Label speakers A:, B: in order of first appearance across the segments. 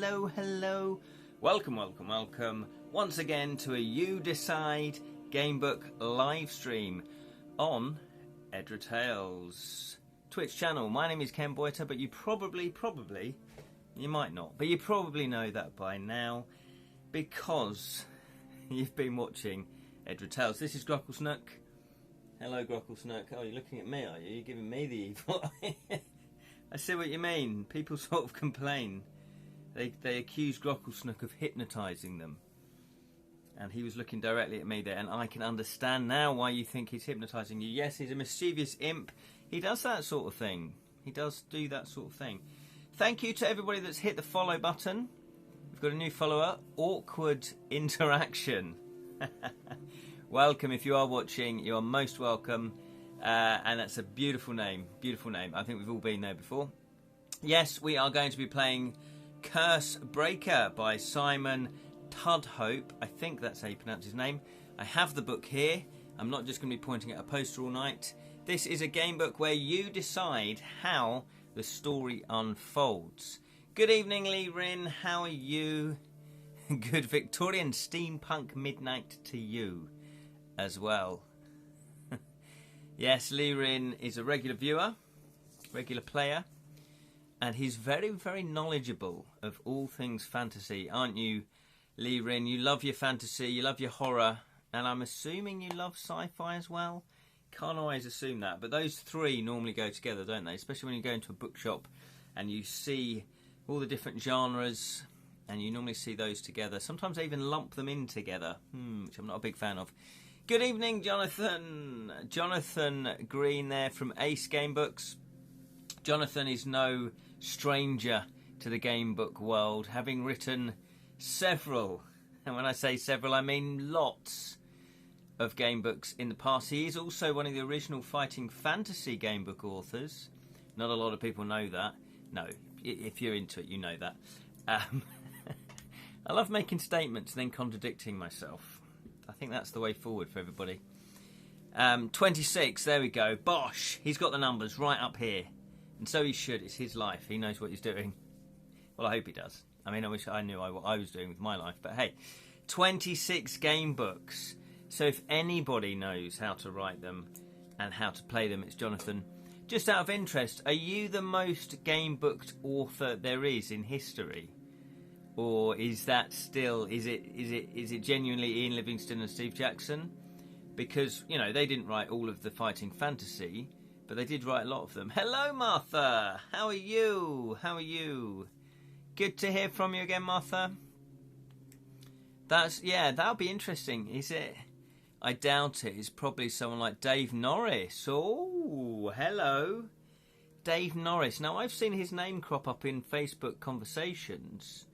A: hello, hello. Welcome once again to a You Decide Gamebook live stream on Edra Tales Twitch Channel. My name is Ken Boyter, but you probably, you might not, but you probably know that by now because you've been watching Edra Tales. This is Grocklesnook. Hello, Grocklesnook. Oh, you're looking at me, are you? You're giving me the evil eye. I see what you mean. People sort of complain. They accuse Grocklesnook of hypnotising them. And he was looking directly at me there, and I can understand now why you think he's hypnotising you. Yes, he's a mischievous imp. He does that sort of thing. He does do that sort of thing. Thank you to everybody that's hit the follow button. We've got a new follower, Awkward Interaction. Welcome. If you are watching, you are most welcome. And that's a beautiful name. Beautiful name. I think we've all been there before. Yes, we are going to be playing Curse Breaker by Simon Tudhope. I think that's how you pronounce his name. I have the book here. I'm not just going to be pointing at a poster all night. This is a game book where you decide how the story unfolds. Good evening, Lee Rin. How are you? Good Victorian steampunk midnight to you as well. Yes, Lee Rin is a regular viewer, regular player, and he's very, very knowledgeable of all things fantasy, aren't you, Lee Rin? You love your fantasy, you love your horror, and I'm assuming you love sci-fi as well. Can't always assume that, but those three normally go together, don't they? Especially when you go into a bookshop and you see all the different genres, and you normally see those together. Sometimes they even lump them in together, which I'm not a big fan of. Good evening, Jonathan. Jonathan Green there from Ace Gamebooks. Jonathan is no stranger to the gamebook world, having written several, and when I say several, I mean lots of gamebooks in the past. He is also one of the original Fighting Fantasy gamebook authors. Not a lot of people know that. No, if you're into it, you know that. I love making statements and then contradicting myself. I think that's the way forward for everybody. 26, there we go. Bosh! He's got the numbers right up here. And so he should. It's his life. He knows what he's doing. Well, I hope he does. I mean, I wish I knew what I was doing with my life. But hey, 26 game books. So if anybody knows how to write them and how to play them, it's Jonathan. Just out of interest, are you the most game booked author there is in history? Or is that still, is it genuinely Ian Livingstone and Steve Jackson? Because, you know, they didn't write all of the Fighting Fantasy, but they did write a lot of them. Hello, Martha. How are you? How are you? Good to hear from you again, Martha. That'll be interesting. Is it? I doubt it. It's probably someone like Dave Norris. Oh, hello. Dave Norris. Now, I've seen his name crop up in Facebook conversations.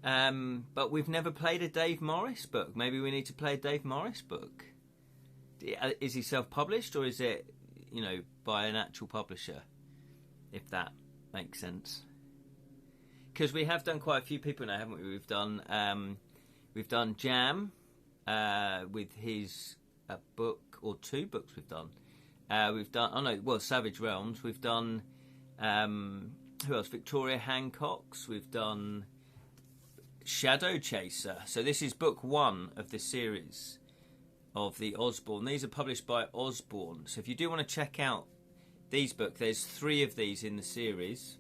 A: But we've never played a Dave Morris book. Maybe we need to play a Dave Morris book. Is he self-published or is it, you know, by an actual publisher? If that makes sense. Because we have done quite a few people now, haven't we? We've done Jam with his book, or two books we've done. Savage Realms. We've done who else? Victoria Hancock's. We've done Shadow Chaser. So this is book one of the series of the Osborne. These are published by Osborne. So if you do want to check out these books, there's three of these in the series.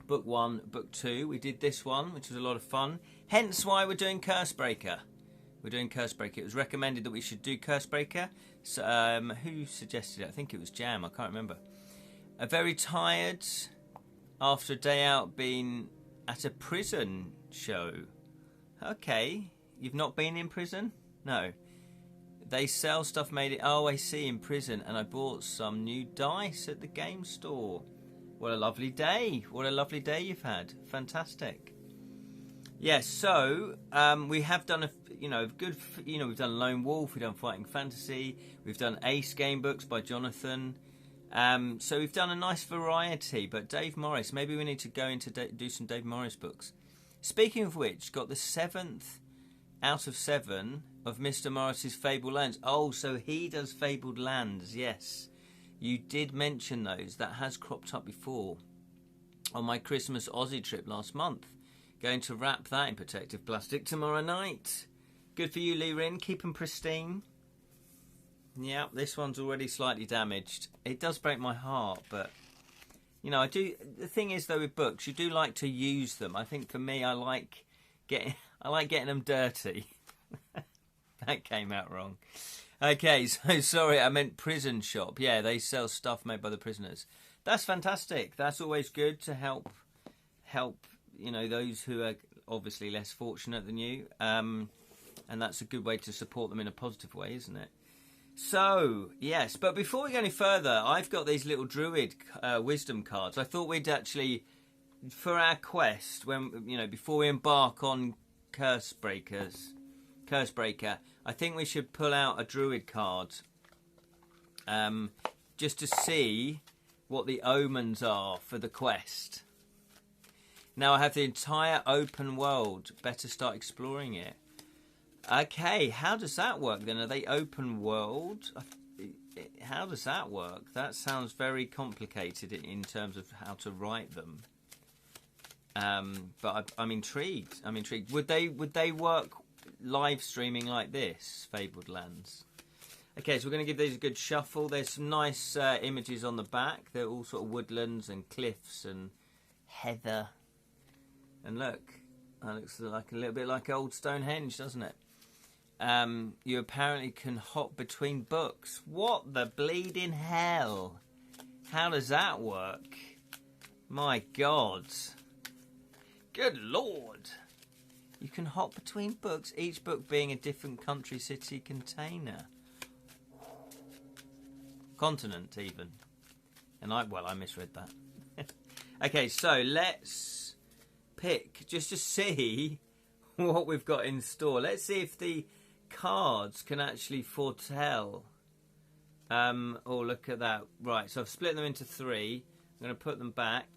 A: Book one, book two. We did this one, which was a lot of fun. Hence why we're doing Curse Breaker. We're doing Curse Breaker. It was recommended that we should do Curse Breaker. So, who suggested it? I think it was Jam. I can't remember. Very tired after a day out being at a prison show. Okay, you've not been in prison? No. They sell stuff made it. Oh, I see, in prison. And I bought some new dice at the game store. What a lovely day. What a lovely day you've had. Fantastic. Yes, so we have done we've done Lone Wolf, we've done Fighting Fantasy, we've done Ace Game Books by Jonathan. So we've done a nice variety, but Dave Morris, maybe we need to go into do some Dave Morris books. Speaking of which, got the 7th out of 7 of Mr. Morris's Fabled Lands. Oh, so he does Fabled Lands, yes. You did mention those. That has cropped up before on my Christmas Aussie trip last month. Going to wrap that in protective plastic tomorrow night. Good for you, Lee Rin. Keep them pristine. Yeah, this one's already slightly damaged. It does break my heart, but you know, I do. The thing is, though, with books, you do like to use them. I think for me, I like getting them dirty. That came out wrong. Okay, so sorry, I meant prison shop. Yeah, they sell stuff made by the prisoners. That's fantastic. That's always good to help. You know, those who are obviously less fortunate than you. And that's a good way to support them in a positive way, isn't it? So, yes, but before we go any further, I've got these little druid wisdom cards. I thought we'd actually, for our quest, when before we embark on Cursebreaker, I think we should pull out a druid card, just to see what the omens are for the quest. Now I have the entire open world. Better start exploring it. Okay, how does that work then? Are they open world? How does that work? That sounds very complicated in terms of how to write them. But I'm intrigued. Would they work live streaming like this, Fabled Lands? Okay, so we're going to give these a good shuffle. There's some nice images on the back. They're all sort of woodlands and cliffs and heather. And look, that looks like a little bit like old Stonehenge, doesn't it? You apparently can hop between books. What the bleeding hell? How does that work? My God. Good Lord. You can hop between books, each book being a different country, city, container. Continent, even. And I misread that. Okay, so let's pick, just to see what we've got in store. Let's see if the cards can actually foretell. Oh, look at that. Right, so I've split them into 3. I'm going to put them back.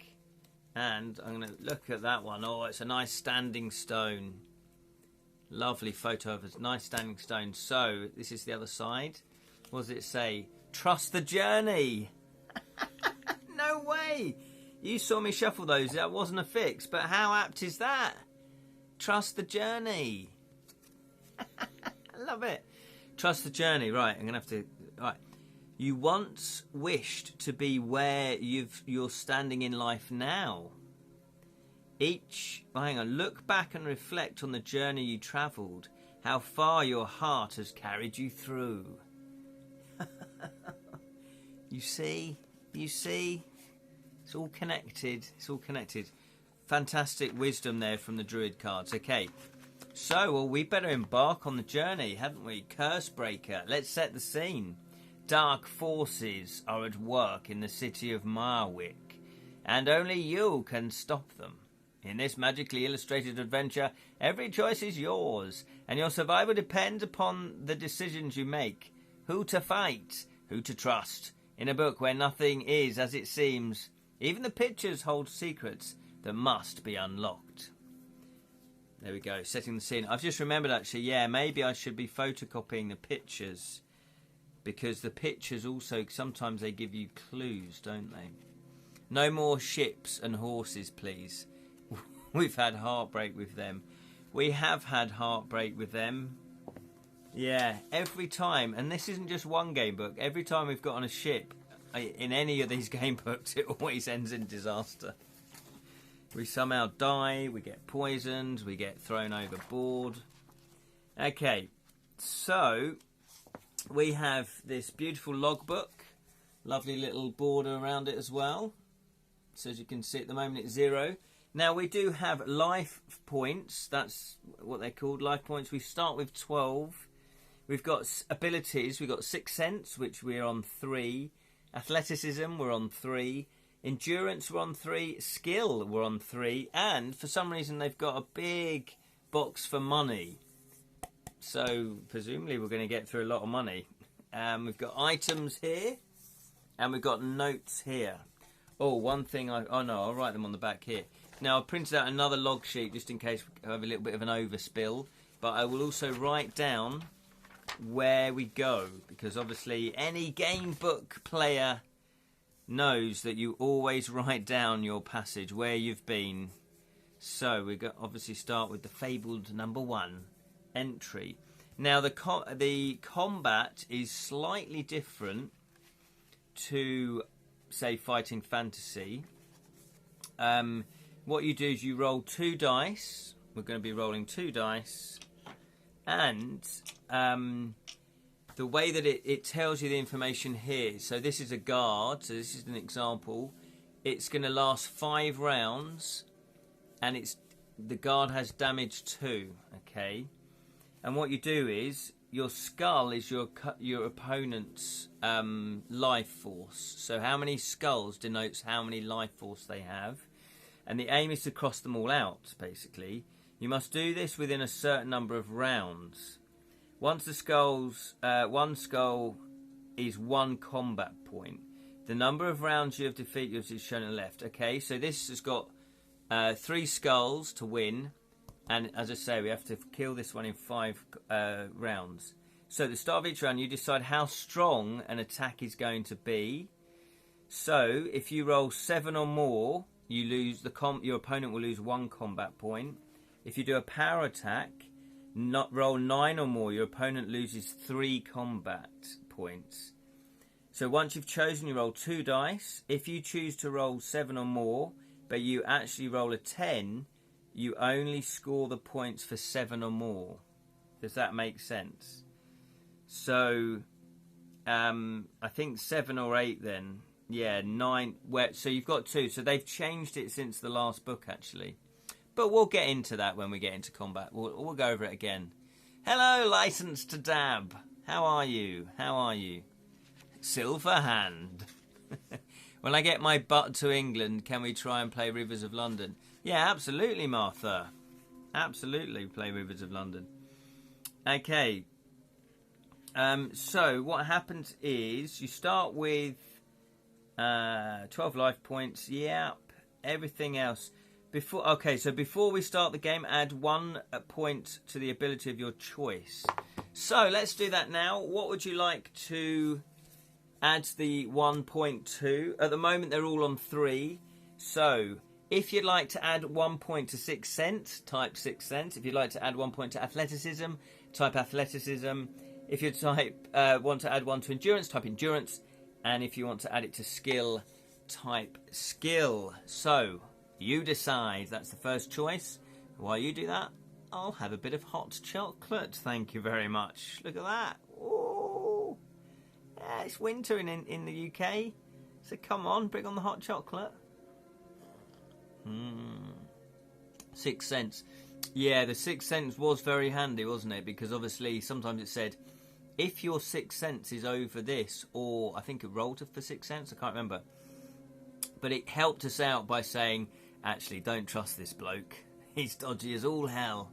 A: And I'm going to look at that one. Oh, it's a nice standing stone. Lovely photo of a nice standing stone. So, this is the other side. What does it say? Trust the journey. No way. You saw me shuffle those. That wasn't a fix. But how apt is that? Trust the journey. I love it. Trust the journey. Right, I'm going to have to... Right. You once wished to be where you're standing in life now. Look back and reflect on the journey you travelled, how far your heart has carried you through. You see? It's all connected. Fantastic wisdom there from the druid cards. Okay, so, we better embark on the journey, haven't we? Cursebreaker, let's set the scene. Dark forces are at work in the city of Marwick, and only you can stop them. In this magically illustrated adventure, every choice is yours, and your survival depends upon the decisions you make. Who to fight, who to trust. In a book where nothing is as it seems, even the pictures hold secrets that must be unlocked. There we go, setting the scene. I've just remembered actually, maybe I should be photocopying the pictures, because the pictures also, sometimes they give you clues, don't they? No more ships and horses, please. We've had heartbreak with them. We have had heartbreak with them. Yeah, every time. And this isn't just one game book. Every time we've got on a ship, in any of these game books, it always ends in disaster. We somehow die, we get poisoned, we get thrown overboard. Okay, so... we have this beautiful logbook, lovely little border around it as well. So as you can see at the moment it's 0. Now we do have life points, that's what they're called, life points. We start with 12. We've got abilities, we've got Sixth Sense, which we're on 3. Athleticism, we're on 3. Endurance, we're on 3. Skill, we're on 3. And for some reason they've got a big box for money. So, presumably we're going to get through a lot of money. We've got items here. And we've got notes here. Oh, one thing I'll write them on the back here. Now, I've printed out another log sheet just in case we have a little bit of an overspill. But I will also write down where we go. Because obviously any game book player knows that you always write down your passage, where you've been. So we got obviously start with the fabled number 1 entry. Now the combat is slightly different to, say, Fighting Fantasy. What you do is you roll 2 dice. We're going to be rolling 2 dice, and the way that it tells you the information here. So this is a guard. So this is an example. It's going to last 5 rounds, and the guard has damage 2. Okay, and what you do is your skull is your opponent's life force. So how many skulls denotes how many life force they have, and the aim is to cross them all out. Basically, you must do this within a certain number of rounds. Once the one skull is 1 combat point. The number of rounds you have defeated is shown on the left. Okay, so this has got 3 skulls to win, and as I say, we have to kill this one in 5 rounds. So at the start of each round, you decide how strong an attack is going to be. So if you roll 7 or more, you lose your opponent will lose 1 combat point. If you do a power attack, roll 9 or more, your opponent loses 3 combat points. So once you've chosen, you roll 2 dice. If you choose to roll 7 or more, but you actually roll a 10, you only score the points for 7 or more. Does that make sense? So, I think 7 or 8 then. Yeah, 9. So you've got 2. So they've changed it since the last book, actually. But we'll get into that when we get into combat. We'll go over it again. Hello, Licensed to Dab. How are you? How are you? Silverhand. When I get my butt to England, can we try and play Rivers of London? Yeah, absolutely, Martha. Absolutely, play Rivers of London. Okay. So what happens is you start with 12 life points. Yep. Everything else. Before we start the game, add 1 point to the ability of your choice. So let's do that now. What would you like to add the 1 point to? At the moment, they're all on 3. So if you'd like to add 1 point to 6th Sense, type 6th Sense. If you'd like to add 1 point to Athleticism, type Athleticism. If you want to add 1 to Endurance, type Endurance. And if you want to add it to Skill, type Skill. So you decide. That's the first choice. While you do that, I'll have a bit of hot chocolate. Thank you very much. Look at that. Ooh. Yeah, it's winter in the UK. So come on, bring on the hot chocolate. 6th Sense. Yeah, the 6th Sense was very handy, wasn't it? Because obviously sometimes it said, if your 6th Sense is over this, or I think it rolled for 6th Sense, I can't remember. But it helped us out by saying, actually, don't trust this bloke. He's dodgy as all hell.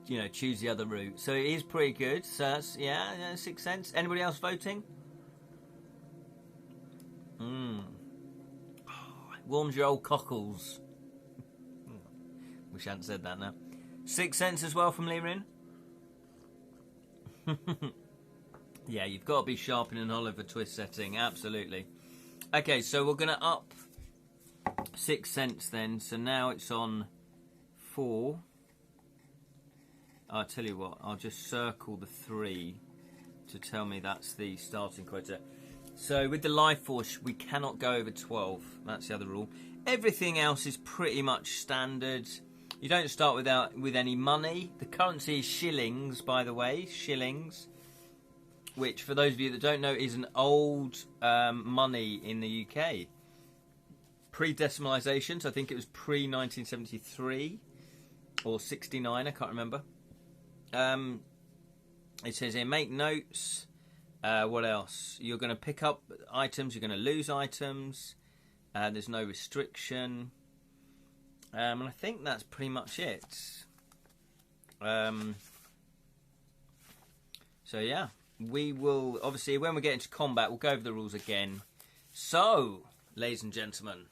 A: You know, choose the other route. So it is pretty good. So that's, yeah, 6th Sense. Anybody else voting? Warms your old cockles. Wish I hadn't said that now. 6th Sense as well from Lirin. Yeah, you've got to be sharp in an Oliver Twist setting. Absolutely. Okay, so we're going to up 6th Sense then. So now it's on 4. I'll tell you what. I'll just circle the 3 to tell me that's the starting quota. So with the life force, we cannot go over 12. That's the other rule. Everything else is pretty much standard. You don't start with any money. The currency is shillings, by the way. Shillings. Which, for those of you that don't know, is an old money in the UK. Pre-decimalisation, so I think it was pre-1973 or 69, I can't remember. It says here, make notes. What else? You're going to pick up items, you're going to lose items. There's no restriction. And I think that's pretty much it. So, yeah. We will, obviously, when we get into combat, we'll go over the rules again. So, ladies and gentlemen,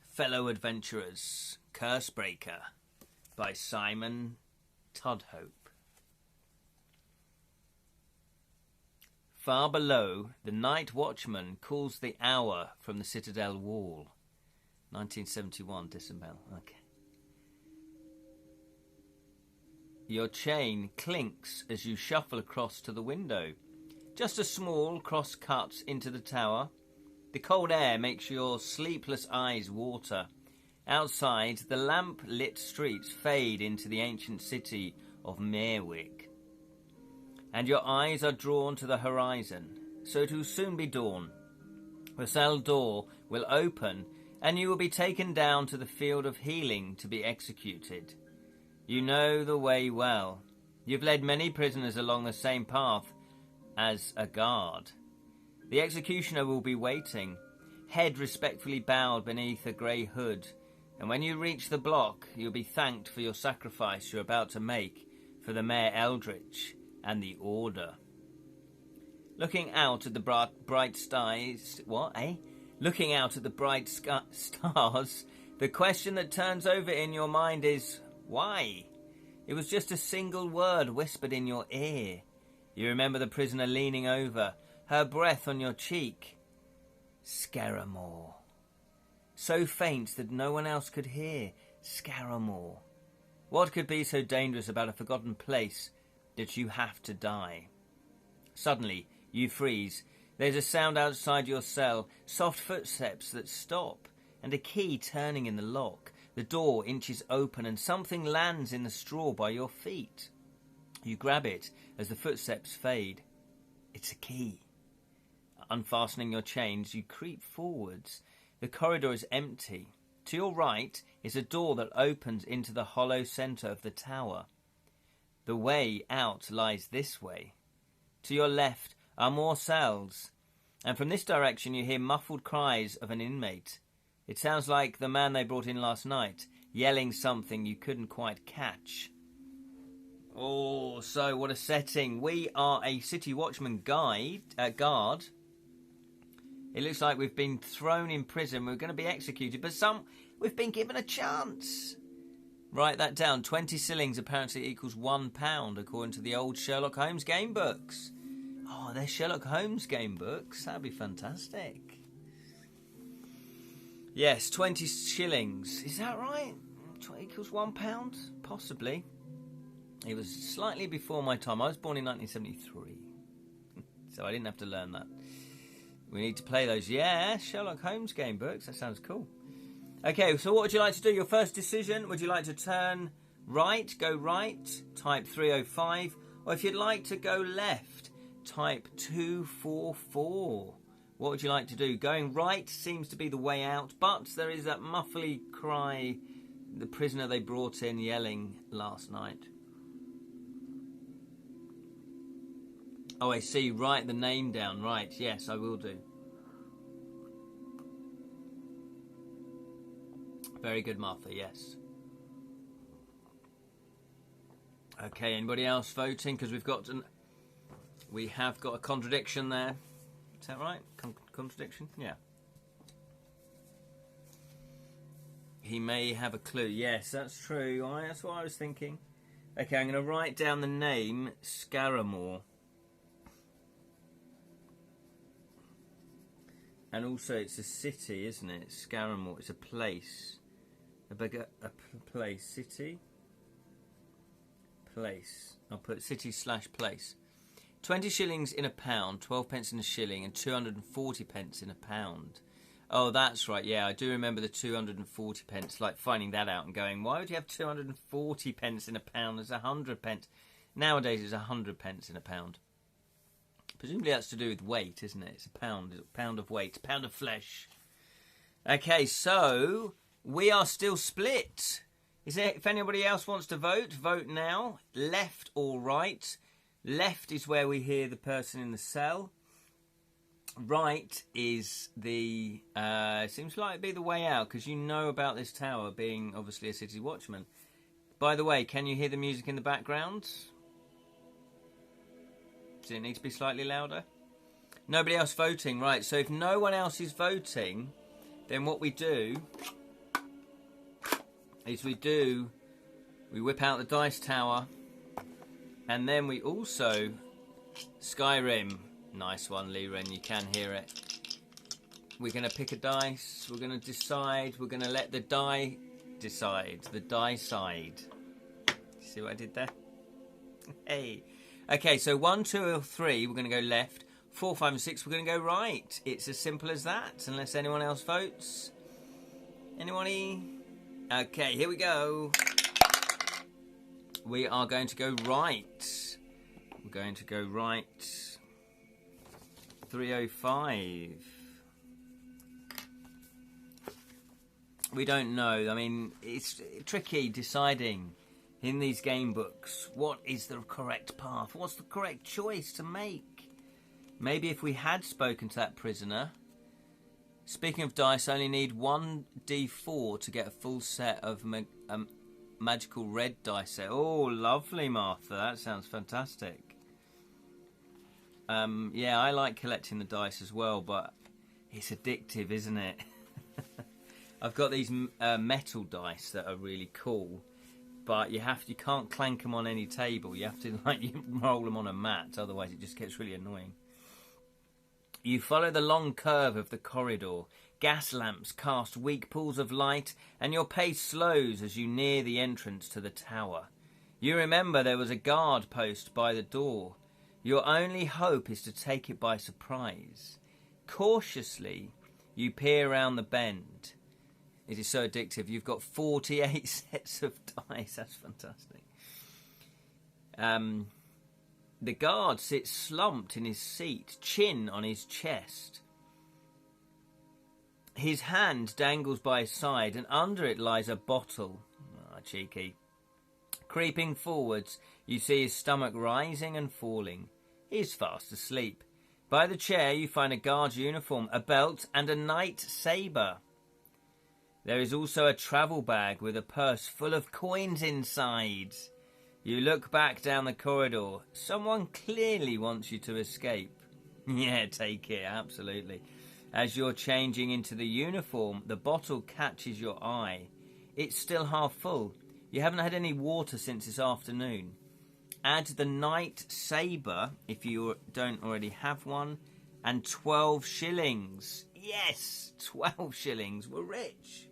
A: fellow adventurers, Cursebreaker by Simon Tudhope. Far below, the night watchman calls the hour from the citadel wall. 1971, Decibel. Okay. Your chain clinks as you shuffle across to the window. Just a small cross cut into the tower. The cold air makes your sleepless eyes water. Outside, the lamp-lit streets fade into the ancient city of Merwick. And your eyes are drawn to the horizon, so it will soon be dawn. The cell door will open, and you will be taken down to the field of healing to be executed. You know the way well. You've led many prisoners along the same path as a guard. The executioner will be waiting, head respectfully bowed beneath a grey hood, and when you reach the block, you'll be thanked for your sacrifice you're about to make for the Mayor Eldritch and the Order. Looking out at the bright stars, Looking out at the bright stars, the question that turns over in your mind is, why? It was just a single word whispered in your ear. You remember the prisoner leaning over, her breath on your cheek. Scaramore. So faint that no one else could hear. Scaramore. What could be so dangerous about a forgotten place that you have to die? Suddenly, you freeze. There's a sound outside your cell, soft footsteps that stop, and a key turning in the lock. The door inches open, and something lands in the straw by your feet. You grab it as the footsteps fade. It's a key. Unfastening your chains, you creep forwards. The corridor is empty. To your right is a door that opens into the hollow centre of the tower. The way out lies this way. To your left are more cells, and from this direction you hear muffled cries of an inmate. It sounds like the man they brought in last night, yelling something you couldn't quite catch. Oh, so what a setting. We are a City Watchman guard. It looks like we've been thrown in prison. We're going to be executed, but we've been given a chance. Write that down. 20 shillings apparently equals £1, according to the old Sherlock Holmes game books. Oh, they're Sherlock Holmes game books. That'd be fantastic. Yes, 20 shillings. Is that right? 20 equals £1? Possibly. It was slightly before my time. I was born in 1973. So I didn't have to learn that. We need to play those. Yeah, Sherlock Holmes game books. That sounds cool. Okay, so what would you like to do? Your first decision, would you like to turn right, go right, type 305, or if you'd like to go left, type 244. What would you like to do? Going right seems to be the way out, but there is that muffly cry, the prisoner they brought in yelling last night. Oh, I see. Write the name down. Right. Yes, I will do. Very good, Martha. Yes. Okay. Anybody else voting? Because we have got a contradiction there. Is that right? Contradiction? Yeah. He may have a clue. Yes, that's true. That's what I was thinking. Okay, I'm going to write down the name Scaramore. And also, it's a city, isn't it? Scaramore. It's a place. A place. City. Place. I'll put city/place. 20 shillings in a pound, 12 pence in a shilling, and 240 pence in a pound. Oh, that's right. Yeah, I do remember the 240 pence, like finding that out and going, why would you have 240 pence in a pound? There's 100 pence. Nowadays, it's 100 pence in a pound. Presumably that's to do with weight, isn't it? It's a pound of weight, pound of flesh. Okay, so we are still split. If anybody else wants to vote, vote now. Left or right. Left is where we hear the person in the cell. Right is the seems like it'd be the way out, because you know about this tower being obviously a city watchman. By the way, can you hear the music in the background? Does it need to be slightly louder? Nobody else voting, right? So if no one else is voting, then what we do is we whip out the dice tower, and then we also Skyrim. Nice one, Lee Ren. You can hear it. We're going to pick a dice. We're going to decide. We're going to let the die decide. The die side. See what I did there? Hey. Okay, so 1, 2, or 3, we're going to go left. 4, 5, and 6, we're going to go right. It's as simple as that, unless anyone else votes. Anybody? Okay, here we go. We are going to go right. We're going to go right. 305. We don't know. I mean, it's tricky deciding in these game books what is the correct path. What's the correct choice to make? Maybe if we had spoken to that prisoner. Speaking of dice, I only need 1d4 to get a full set of magical red dice set. Oh, lovely, Martha. That sounds fantastic. Yeah, I like collecting the dice as well, but it's addictive, isn't it? I've got these metal dice that are really cool, but you can't clank them on any table. You have to you roll them on a mat, otherwise it just gets really annoying. You follow the long curve of the corridor. Gas lamps cast weak pools of light, and your pace slows as you near the entrance to the tower. You remember there was a guard post by the door. Your only hope is to take it by surprise. Cautiously, you peer around the bend. It is so addictive. You've got 48 sets of dice. That's fantastic. The guard sits slumped in his seat, chin on his chest. His hand dangles by his side, and under it lies a bottle. Ah, cheeky. Creeping forwards, you see his stomach rising and falling. He is fast asleep. By the chair, you find a guard's uniform, a belt, and a knight sabre. There is also a travel bag with a purse full of coins inside. You look back down the corridor. Someone clearly wants you to escape. Yeah, take it, absolutely. As you're changing into the uniform, the bottle catches your eye. It's still half full. You haven't had any water since this afternoon. Add the knight sabre, if you don't already have one, and 12 shillings. Yes, 12 shillings. We're rich.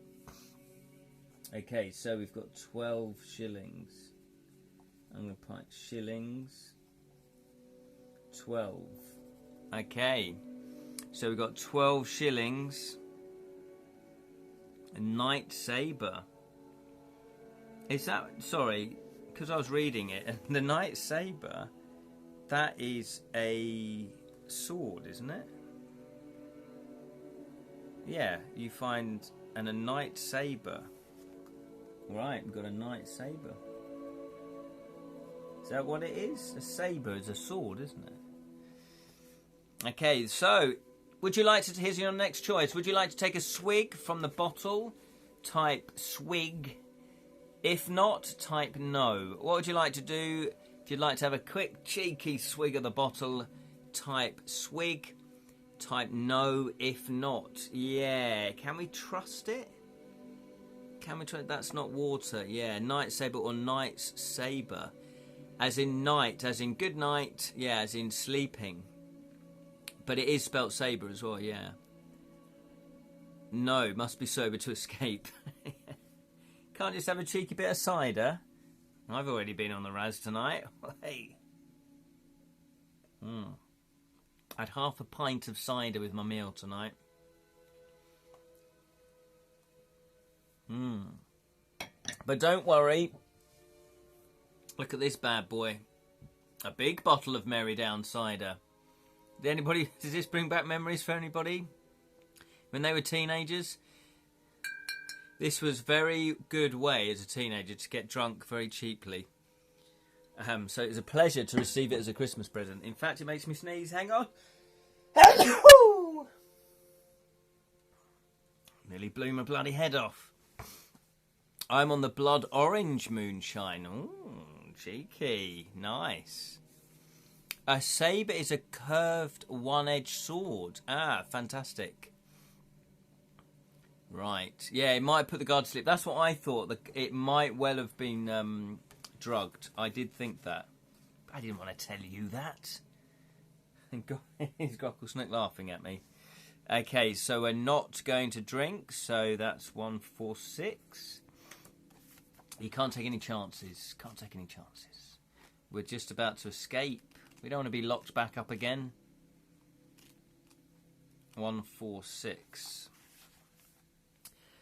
A: Okay, so we've got 12 shillings. I'm going to put shillings. 12. Okay. So we've got 12 shillings. A knight sabre. Is that... Sorry, because I was reading it. The knight sabre, that is a sword, isn't it? Yeah, you find... And a knight sabre. Right, we've got a knight sabre. Is that what it is? A sabre is a sword, isn't it? Okay, so, would you like to... Here's your next choice. Would you like to take a swig from the bottle? Type swig. If not, type no. What would you like to do? If you'd like to have a quick, cheeky swig of the bottle, type swig. Type no. If not, yeah. Can we trust it? Can we trust... That's not water. Yeah, knight sabre or knight's sabre. As in night, as in good night, yeah, as in sleeping. But it is spelt sabre as well, yeah. No, must be sober to escape. Can't just have a cheeky bit of cider. I've already been on the Raz tonight. Hey. I had half a pint of cider with my meal tonight. But don't worry. Look at this bad boy. A big bottle of Merry Down cider. Does this bring back memories for anybody? When they were teenagers? This was a very good way as a teenager to get drunk very cheaply. So it was a pleasure to receive it as a Christmas present. In fact, it makes me sneeze. Hang on. Nearly blew my bloody head off. I'm on the blood orange moonshine. Ooh, cheeky. Nice. A sabre is a curved one-edged sword. Ah, fantastic. Right. Yeah, it might put the guard to sleep. That's what I thought. It might well have been drugged. I did think that. I didn't want to tell you that. He's Grockle Snook laughing at me. Okay, so we're not going to drink. So that's 146. You can't take any chances. Can't take any chances. We're just about to escape. We don't want to be locked back up again. 146.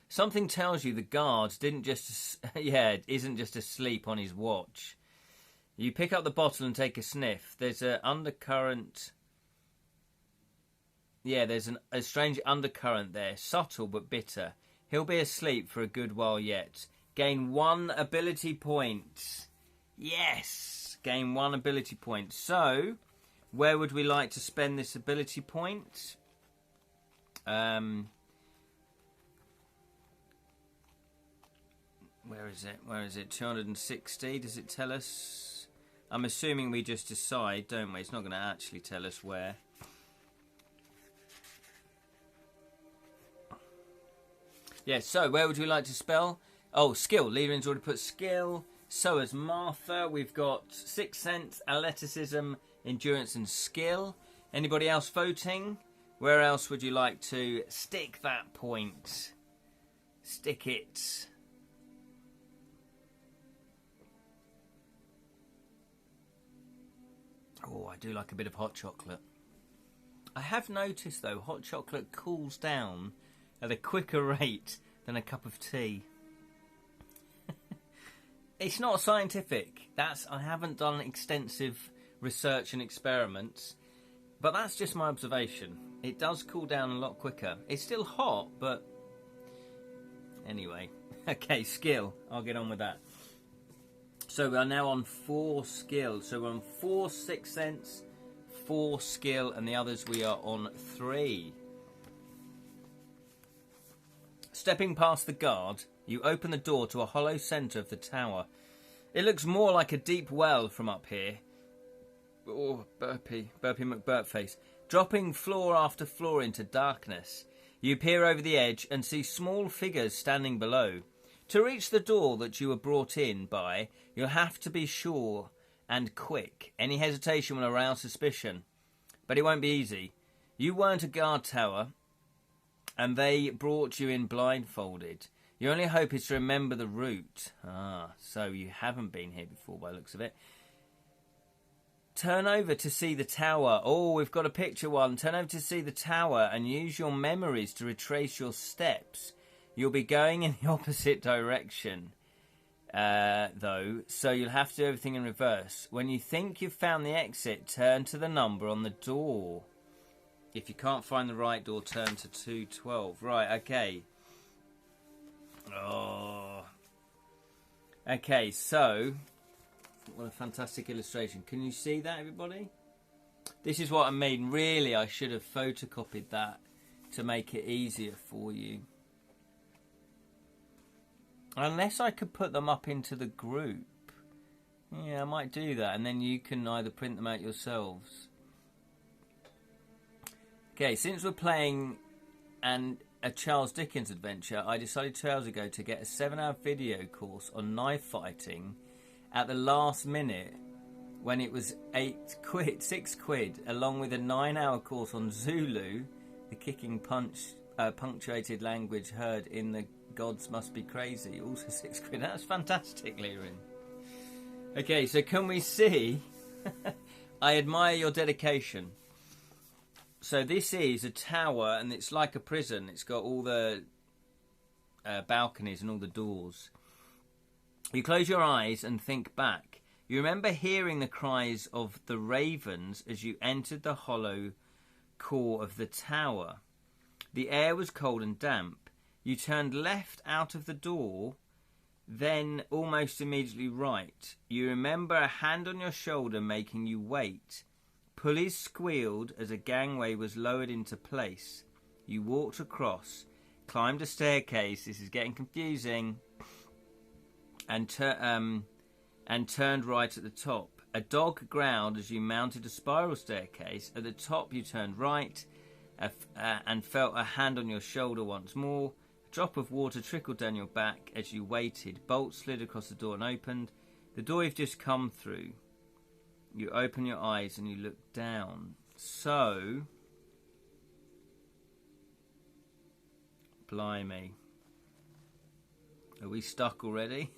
A: Something tells you the guard didn't just... isn't just asleep on his watch. You pick up the bottle and take a sniff. There's an undercurrent... Yeah, there's a strange undercurrent there. Subtle but bitter. He'll be asleep for a good while yet. Gain 1 ability point. Yes! Gain 1 ability point. So, where would we like to spend this ability point? Where is it? Where is it? 260, does it tell us? I'm assuming we just decide, don't we? It's not going to actually tell us where. Yeah, so where would you like to spell? Oh, skill. Leland's already put skill. So has Martha. We've got Sixth Sense, athleticism, endurance and skill. Anybody else voting? Where else would you like to stick that point? Stick it. Oh, I do like a bit of hot chocolate. I have noticed, though, hot chocolate cools down at a quicker rate than a cup of tea. It's not scientific. I haven't done extensive research and experiments, but that's just my observation. It does cool down a lot quicker. It's still hot, but anyway. Okay, skill. I'll get on with that. So we are now on 4 skill. So we're on 4 Sixth Sense, 4 skill, and the others we are on 3. Stepping past the guard, you open the door to a hollow centre of the tower. It looks more like a deep well from up here. Oh, Burpy McBurpface. Dropping floor after floor into darkness. You peer over the edge and see small figures standing below. To reach the door that you were brought in by, you'll have to be sure and quick. Any hesitation will arouse suspicion. But it won't be easy. You weren't a guard tower, and they brought you in blindfolded. Your only hope is to remember the route. Ah, so you haven't been here before by the looks of it. Turn over to see the tower. Oh, we've got a picture one. Turn over to see the tower and use your memories to retrace your steps. You'll be going in the opposite direction, though, so you'll have to do everything in reverse. When you think you've found the exit, turn to the number on the door. If you can't find the right door, turn to 212. Right, okay. Oh. Okay, so... What a fantastic illustration. Can you see that, everybody? This is what I mean. Really, I should have photocopied that to make it easier for you. Unless I could put them up into the group. Yeah, I might do that. And then you can either print them out yourselves. Okay, since we're playing a Charles Dickens adventure, I decided 2 hours ago to get a 7-hour video course on knife fighting at the last minute when it was 6 quid, along with a 9-hour course on Zulu, the kicking punctuated language heard in the Gods Must Be Crazy, also 6 quid. That's fantastic, Lirin. Okay, so can we see? I admire your dedication. So this is a tower, and it's like a prison. It's got all the balconies and all the doors. You close your eyes and think back. You remember hearing the cries of the ravens as you entered the hollow core of the tower. The air was cold and damp. You turned left out of the door, then almost immediately right. You remember a hand on your shoulder making you wait. Pulleys squealed as a gangway was lowered into place. You walked across, climbed a staircase. This is getting confusing. And turned right at the top. A dog growled as you mounted a spiral staircase. At the top you turned right and felt a hand on your shoulder once more. A drop of water trickled down your back as you waited. Bolts slid across the door and opened. The door you've just come through. You open your eyes and you look down. So... Blimey. Are we stuck already?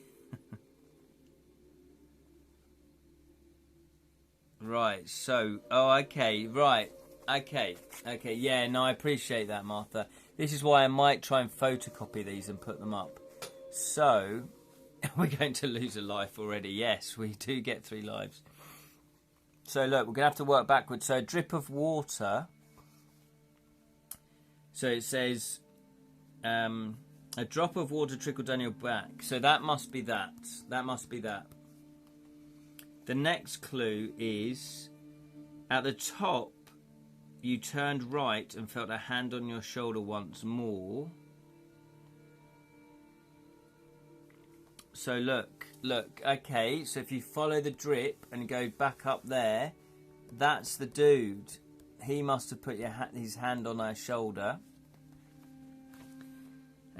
A: Right, so... Oh, okay, right. Okay, yeah, no, I appreciate that, Martha. This is why I might try and photocopy these and put them up. So, we're going to lose a life already. Yes, we do get 3 lives. So, look, we're going to have to work backwards. So, a drip of water. So, it says... a drop of water trickled down your back. So, that must be that. That must be that. The next clue is... At the top... You turned right and felt a hand on your shoulder once more. So look, okay, so if you follow the drip and go back up there, that's the dude. He must have put his hand on her shoulder.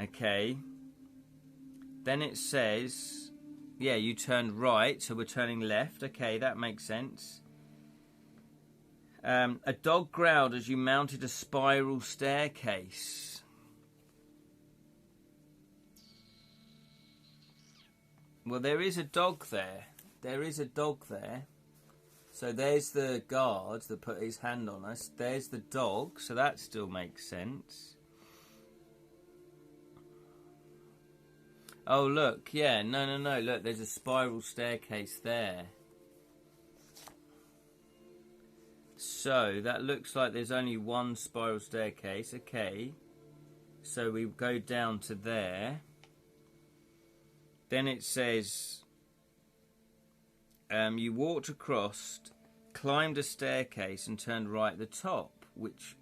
A: Okay. Then it says, yeah, you turned right, so we're turning left. Okay, that makes sense. A dog growled as you mounted a spiral staircase. Well, there is a dog there. There is a dog there. So there's the guard that put his hand on us. There's the dog, so that still makes sense. Oh, look, yeah, no, look, there's a spiral staircase there. So, that looks like there's only one spiral staircase. Okay. So, we go down to there. Then it says... you walked across, climbed a staircase and turned right at the top. Which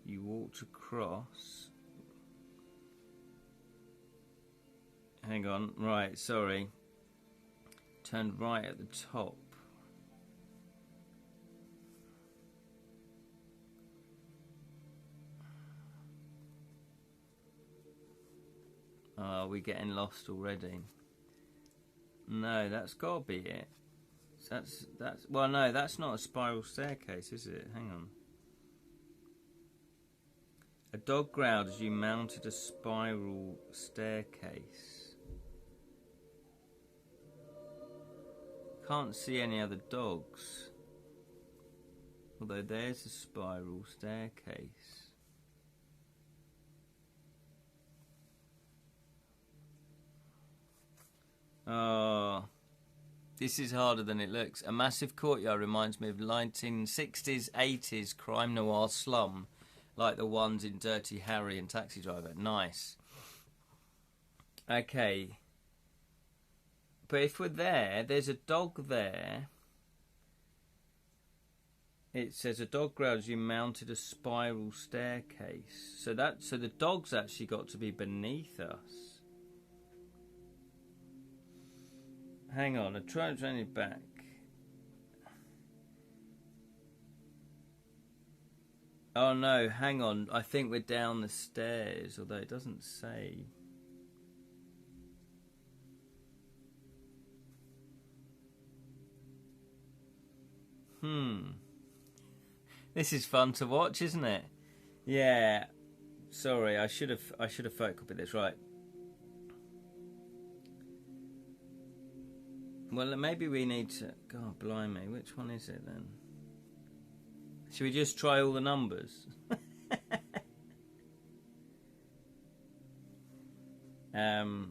A: you walked across... Hang on. Right, sorry. Turned right at the top. Oh, we're getting lost already. No, that's got to be it. That's well, no, that's not a spiral staircase, is it? Hang on. A dog growled as you mounted a spiral staircase. Can't see any other dogs. Although there's a spiral staircase. Oh, this is harder than it looks. A massive courtyard reminds me of 1960s, 80s crime noir slum, like the ones in Dirty Harry and Taxi Driver. Nice. Okay. But if we're there, there's a dog there. It says a dog growled as you mounted a spiral staircase. So the dog's actually got to be beneath us. Hang on, I tried to turn it back. Oh no, hang on. I think we're down the stairs, although it doesn't say. This is fun to watch, isn't it? Yeah. Sorry, I should have photocopied this, right. Well, maybe we need to... God, blimey, which one is it then? Should we just try all the numbers? You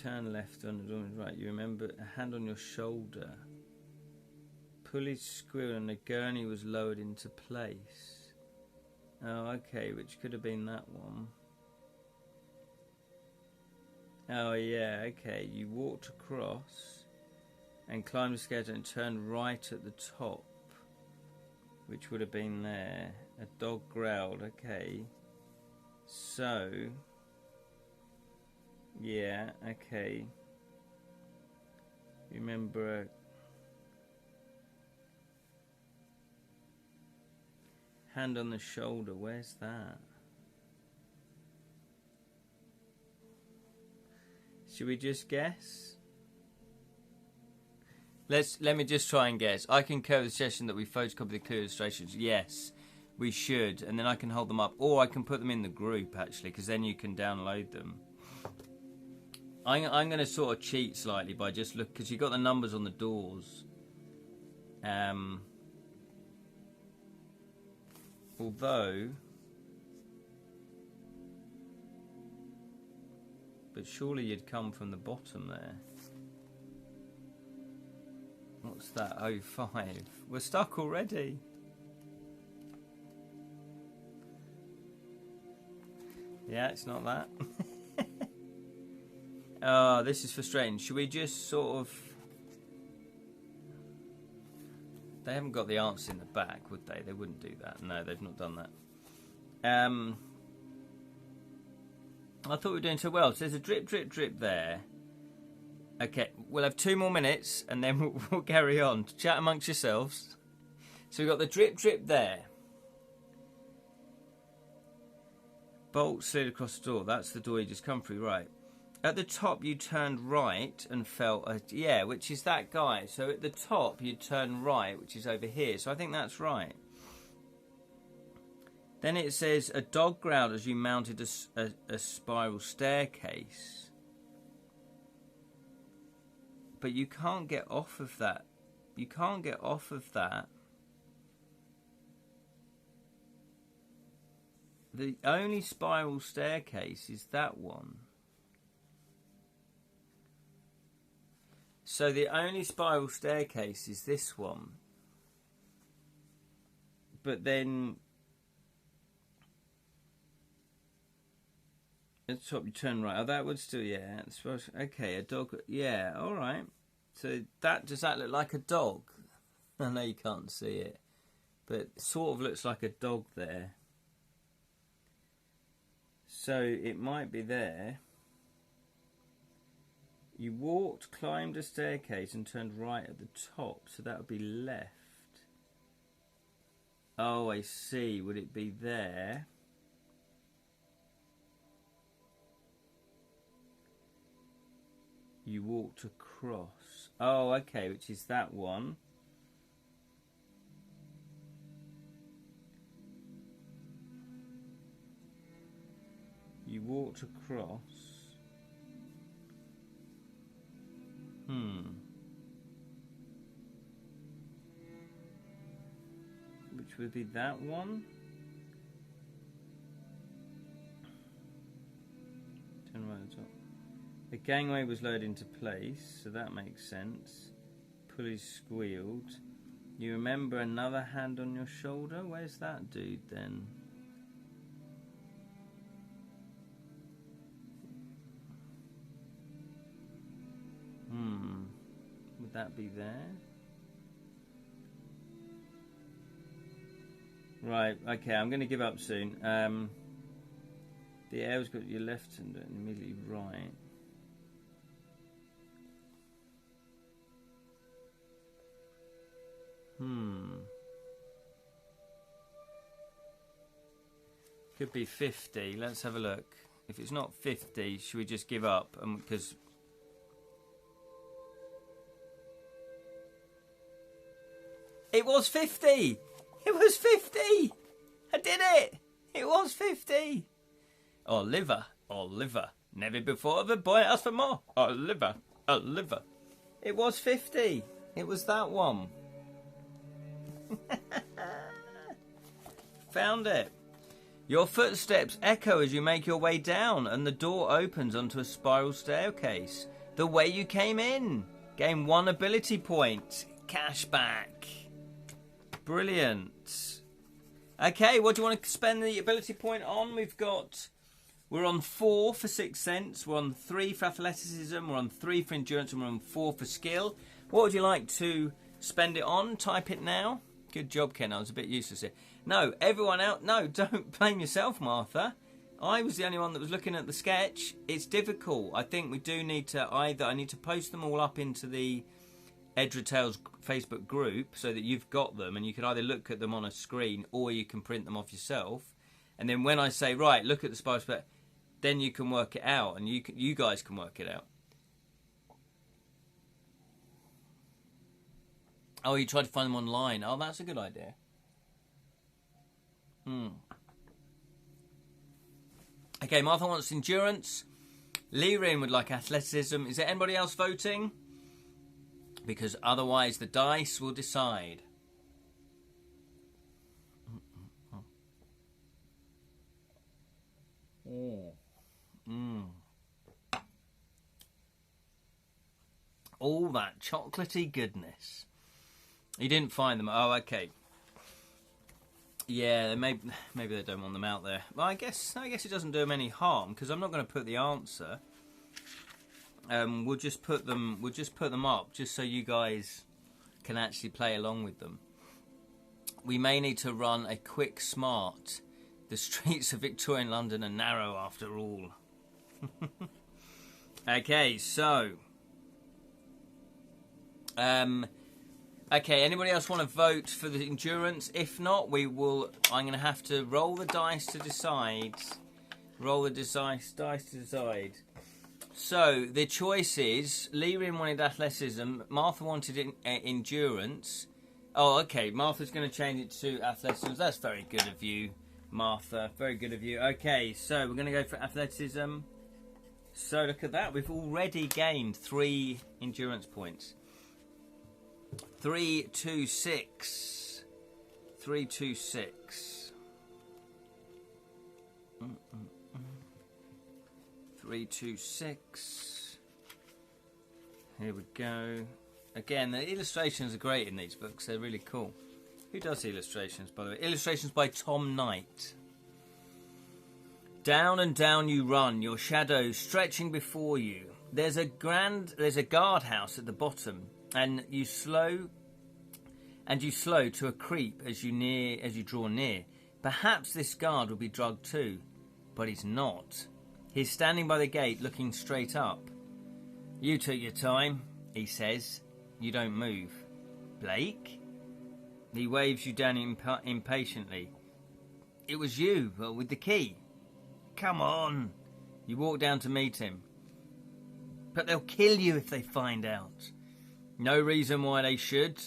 A: turn left on the right. You remember a hand on your shoulder. Pulleys squealed and the gurney was lowered into place. Oh, okay, which could have been that one. Oh, yeah, okay. You walked across and climbed the stairs and turned right at the top, which would have been there. A dog growled, okay. So, yeah, okay. Remember a hand on the shoulder, where's that? Should we just guess? Let me just try and guess. I concur with the suggestion that we photocopy the clue illustrations. Yes, we should, and then I can hold them up, or I can put them in the group actually, because then you can download them. I'm going to sort of cheat slightly by just look, because you've got the numbers on the doors. Although, but surely you'd come from the bottom there. What's that? 05. We're stuck already. Yeah, it's not that. Oh, this is frustrating. Should we just sort of... They haven't got the answer in the back, would they? They wouldn't do that. No, they've not done that. I thought we were doing so well. So there's a drip, drip, drip there. Okay, we'll have 2 more minutes and then we'll carry on. Chat amongst yourselves. So we've got the drip, drip there. Bolt slid across the door. That's the door you just come through, right. At the top, you turned right and felt yeah, which is that guy. So at the top, you turn right, which is over here. So I think that's right. Then it says a dog growled as you mounted a spiral staircase. But you can't get off of that. You can't get off of that. The only spiral staircase is that one. So the only spiral staircase is this one. But then at the top you turn right. Oh, that would still, yeah. Okay, a dog. Yeah, all right. So does that look like a dog? I know you can't see it, but it sort of looks like a dog there. So it might be there. You walked, climbed a staircase and turned right at the top, so that would be left. Oh, I see. Would it be there? You walked across. Oh, okay, which is that one. You walked across. Which would be that one. Turn right at the top. The gangway was lowered into place, so that makes sense. Pulleys squealed. You remember another hand on your shoulder? Where's that dude then? Would that be there? Right, okay, I'm going to give up soon. The air's got your left and immediately right. Could be 50. Let's have a look. If it's not 50, should we just give up? Because it was 50. It was 50. I did it. It was 50. Oliver. Never before the boy asked for more. Oliver. It was 50. It was that one. Found it. Your footsteps echo as you make your way down, and the door opens onto a spiral staircase. The way you came in. Gain 1 ability point. Cashback. Brilliant. Okay, what do you want to spend the ability point on? We're on 4 for 6th sense. We're on 3 for athleticism. We're on 3 for endurance, and we're on 4 for skill. What would you like to spend it on? Type it now. Good job, Ken. I was a bit useless here. No, everyone out. No, don't blame yourself, Martha. I was the only one that was looking at the sketch. It's difficult. I think we do need to I need to post them all up into the Edra Tales Facebook group so that you've got them and you can either look at them on a screen or you can print them off yourself. And then when I say, right, look at the spiral spec, then you can work it out and you guys can work it out. Oh, you tried to find them online. Oh, that's a good idea. Okay, Martha wants endurance. Lirin would like athleticism. Is there anybody else voting? Because otherwise the dice will decide. All that chocolatey goodness. You didn't find them. Oh, okay. Yeah, maybe they don't want them out there. Well, I guess it doesn't do them any harm because I'm not going to put the answer. We'll just put them up just so you guys can actually play along with them. We may need to run a quick smart. The streets of Victorian London are narrow after all. Okay, so okay, anybody else want to vote for the endurance? If not, I'm going to have to roll the dice to decide. Roll the dice to decide. So, the choice is, Lirin wanted athleticism, Martha wanted endurance. Oh, okay, Martha's going to change it to athleticism. That's very good of you, Martha. Very good of you. Okay, so we're going to go for athleticism. So, look at that. We've already gained 3 endurance points. 3, 2, 6. 3, 2, 6. 3, 2, 6. Here we go. Again, the illustrations are great in these books. They're really cool. Who does the illustrations, by the way? Illustrations by Tom Knight. Down and down you run, your shadow stretching before you. There's a guardhouse at the bottom, and you slow to a creep as you draw near. Perhaps this guard will be drugged too, but he's not. He's standing by the gate looking straight up. You took your time, he says. You don't move. Blake? He waves you down impatiently. It was you, with the key. Come on. You walk down to meet him. But they'll kill you if they find out. No reason why they should,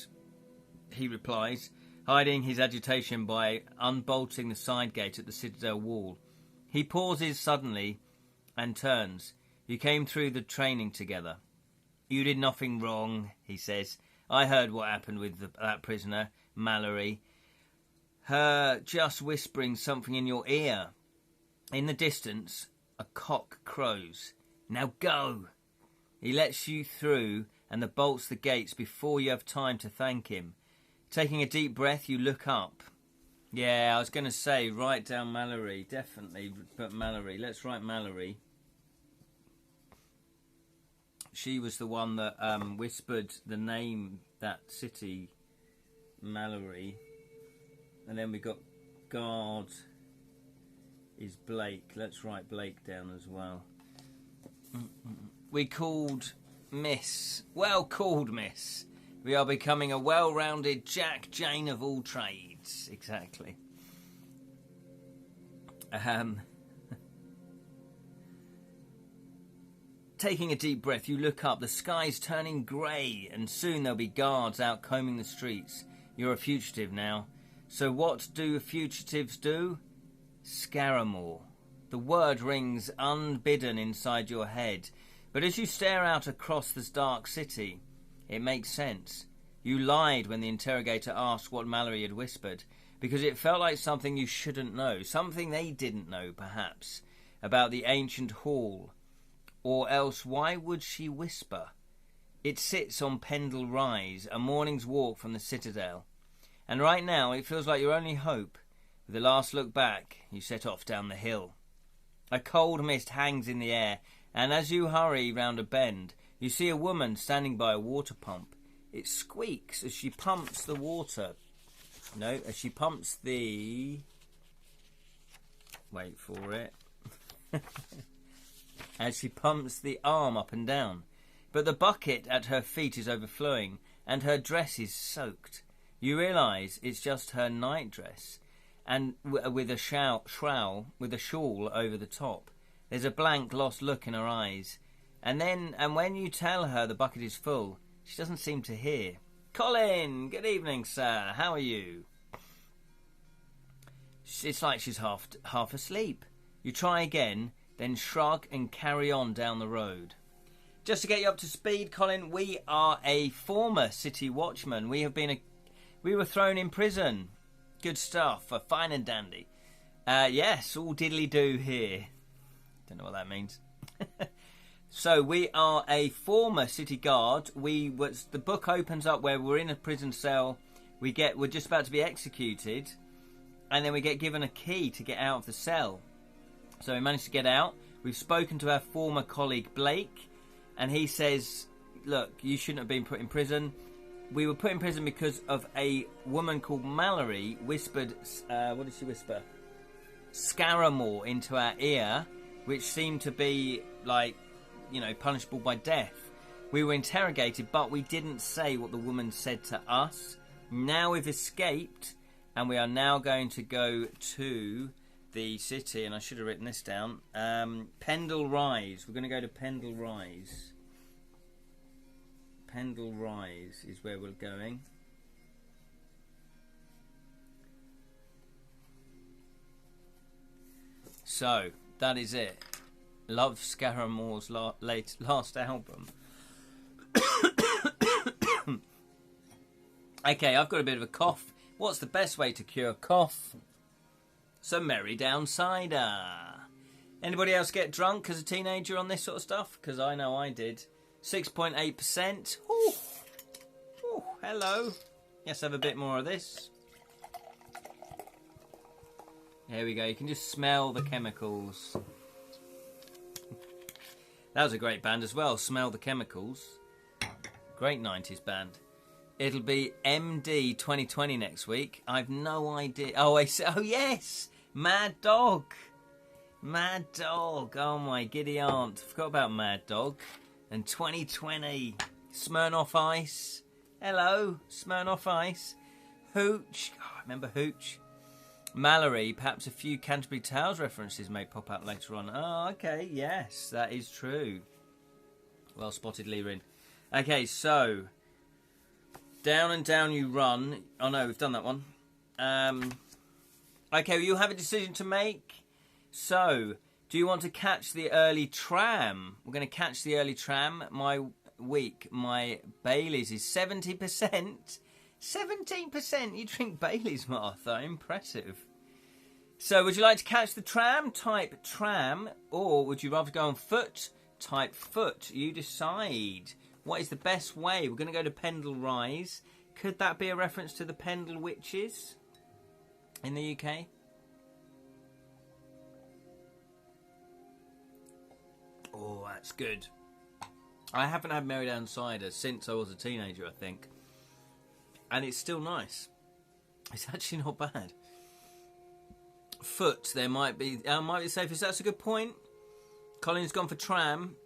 A: he replies, hiding his agitation by unbolting the side gate at the citadel wall. He pauses suddenly and turns. You came through the training together. You did nothing wrong, he says. I heard what happened with that prisoner, Mallory. Her just whispering something in your ear. In the distance, a cock crows. Now go! He lets you through and bolts the gates before you have time to thank him. Taking a deep breath, you look up. Yeah, I was going to say, write down Mallory. Definitely, but Mallory. Let's write Mallory. She was the one that whispered the name, that city, Mallory. And then we got guard is Blake. Let's write Blake down as well. We called Miss. Well called, Miss. We are becoming a well-rounded Jack Jane of all trades. Exactly. Taking a deep breath, you look up. The sky's turning grey, and soon there'll be guards out combing the streets. You're a fugitive now. So what do fugitives do? Scaramore. The word rings unbidden inside your head. But as you stare out across this dark city, it makes sense. You lied when the interrogator asked what Mallory had whispered, because it felt like something you shouldn't know, something they didn't know, perhaps, about the ancient hall. Or else, why would she whisper? It sits on Pendle Rise, a morning's walk from the citadel. And right now, it feels like your only hope. With a last look back, you set off down the hill. A cold mist hangs in the air, and as you hurry round a bend, you see a woman standing by a water pump. It squeaks as she pumps the water. No, as she pumps the... Wait for it. As she pumps the arm up and down. But the bucket at her feet is overflowing, and her dress is soaked. You realise it's just her nightdress, and with a shawl over the top. There's a blank, lost look in her eyes. And when you tell her the bucket is full, she doesn't seem to hear. Colin! Good evening, sir. How are you? It's like she's half asleep. You try again. then shrug and carry on down the road. Just to get you up to speed, Colin, we are a former city watchman. We were thrown in prison. Good stuff, fine and dandy. Yes, all diddly-do here. Don't know what that means. So we are a former city guard. The book opens up where we're in a prison cell. We're just about to be executed, and then we get given a key to get out of the cell. So we managed to get out. We've spoken to our former colleague Blake, and he says, "Look, you shouldn't have been put in prison. We were put in prison because of a woman called Mallory whispered. What did she whisper? Scaramore into our ear, which seemed to be like." Punishable by death. We were interrogated, but we didn't say what the woman said to us. Now we've escaped, and we are now going to go to the city, and I should have written this down. Pendle Rise. We're going to go to Pendle Rise. Pendle Rise is where we're going. So, that is it. Love Scaramore's last album. Okay, I've got a bit of a cough. What's the best way to cure a cough? Some Merry Down Cider. Anybody else get drunk as a teenager on this sort of stuff? Because I know I did. 6.8%. Ooh. Ooh, hello. Let's have a bit more of this. There we go. You can just smell the chemicals. That was a great band as well, Smell the Chemicals. Great 90s band. It'll be MD 2020 next week. I've no idea. Oh yes! Mad Dog. Mad Dog. Oh my giddy aunt. Forgot about Mad Dog. And 2020. Smirnoff Ice. Hello, Smirnoff Ice. Hooch. Oh, I remember Hooch. Mallory, perhaps a few Canterbury Tales references may pop out later on. Oh, okay, yes, that is true. Well spotted, Lerin. Okay, so down and down you run. Oh no, we've done that one. Okay, well, you have a decision to make. So, do you want to catch the early tram? We're going to catch the early tram. My Baileys is 70%. 17%. You drink Baileys, Martha. Impressive. So, would you like to catch the tram? Type tram. Or would you rather go on foot? Type foot. You decide. What is the best way? We're going to go to Pendle Rise. Could that be a reference to the Pendle Witches in the UK? Oh, that's good. I haven't had Merry Down Cider since I was a teenager, I think. And it's still nice. It's actually not bad. Foot, there might be safest. That's a good point. Colin's gone for tram.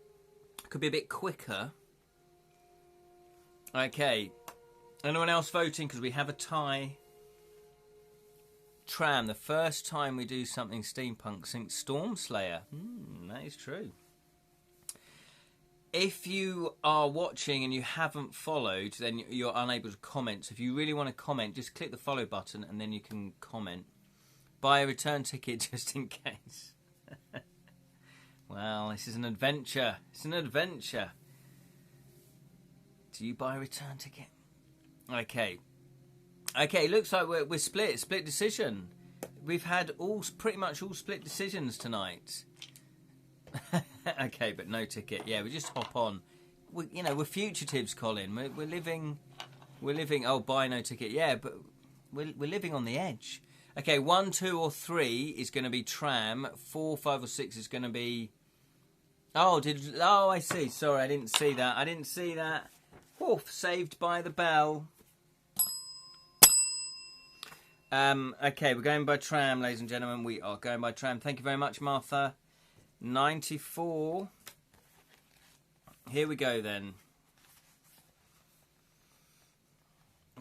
A: Could be a bit quicker. Okay. Anyone else voting? Because we have a tie. Tram, the first time we do something steampunk since Storm Slayer. That is true. If you are watching and you haven't followed, then you're unable to comment. So if you really want to comment, just click the follow button and then you can comment. Buy a return ticket just in case. Well, this is an adventure. It's an adventure. Do you buy a return ticket? Okay. Okay, looks like we're split. Split decision. We've had pretty much all split decisions tonight. Okay, but no ticket. Yeah, we just hop on. We're fugitives, Colin. We're living. Oh, buy no ticket. Yeah, but we're living on the edge. Okay, 1, 2, or 3 is going to be tram. 4, 5, or 6 is going to be. Oh, I see. Sorry, I didn't see that. Oof, saved by the bell. Okay, we're going by tram, ladies and gentlemen. We are going by tram. Thank you very much, Martha. 94. Here we go then.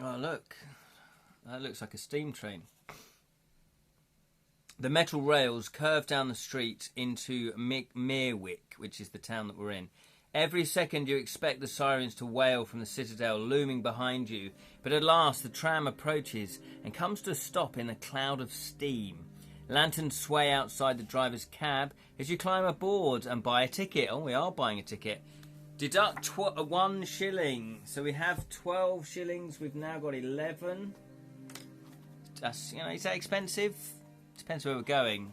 A: Oh, look. That looks like a steam train. The metal rails curve down the street into Meerwick, which is the town that we're in. Every second you expect the sirens to wail from the citadel looming behind you, but at last the tram approaches and comes to a stop in a cloud of steam. Lanterns sway outside the driver's cab as you climb aboard and buy a ticket. Oh, we are buying a ticket. Deduct 1 shilling. So we have 12 shillings. We've now got 11. That's, is that expensive? Depends where we're going.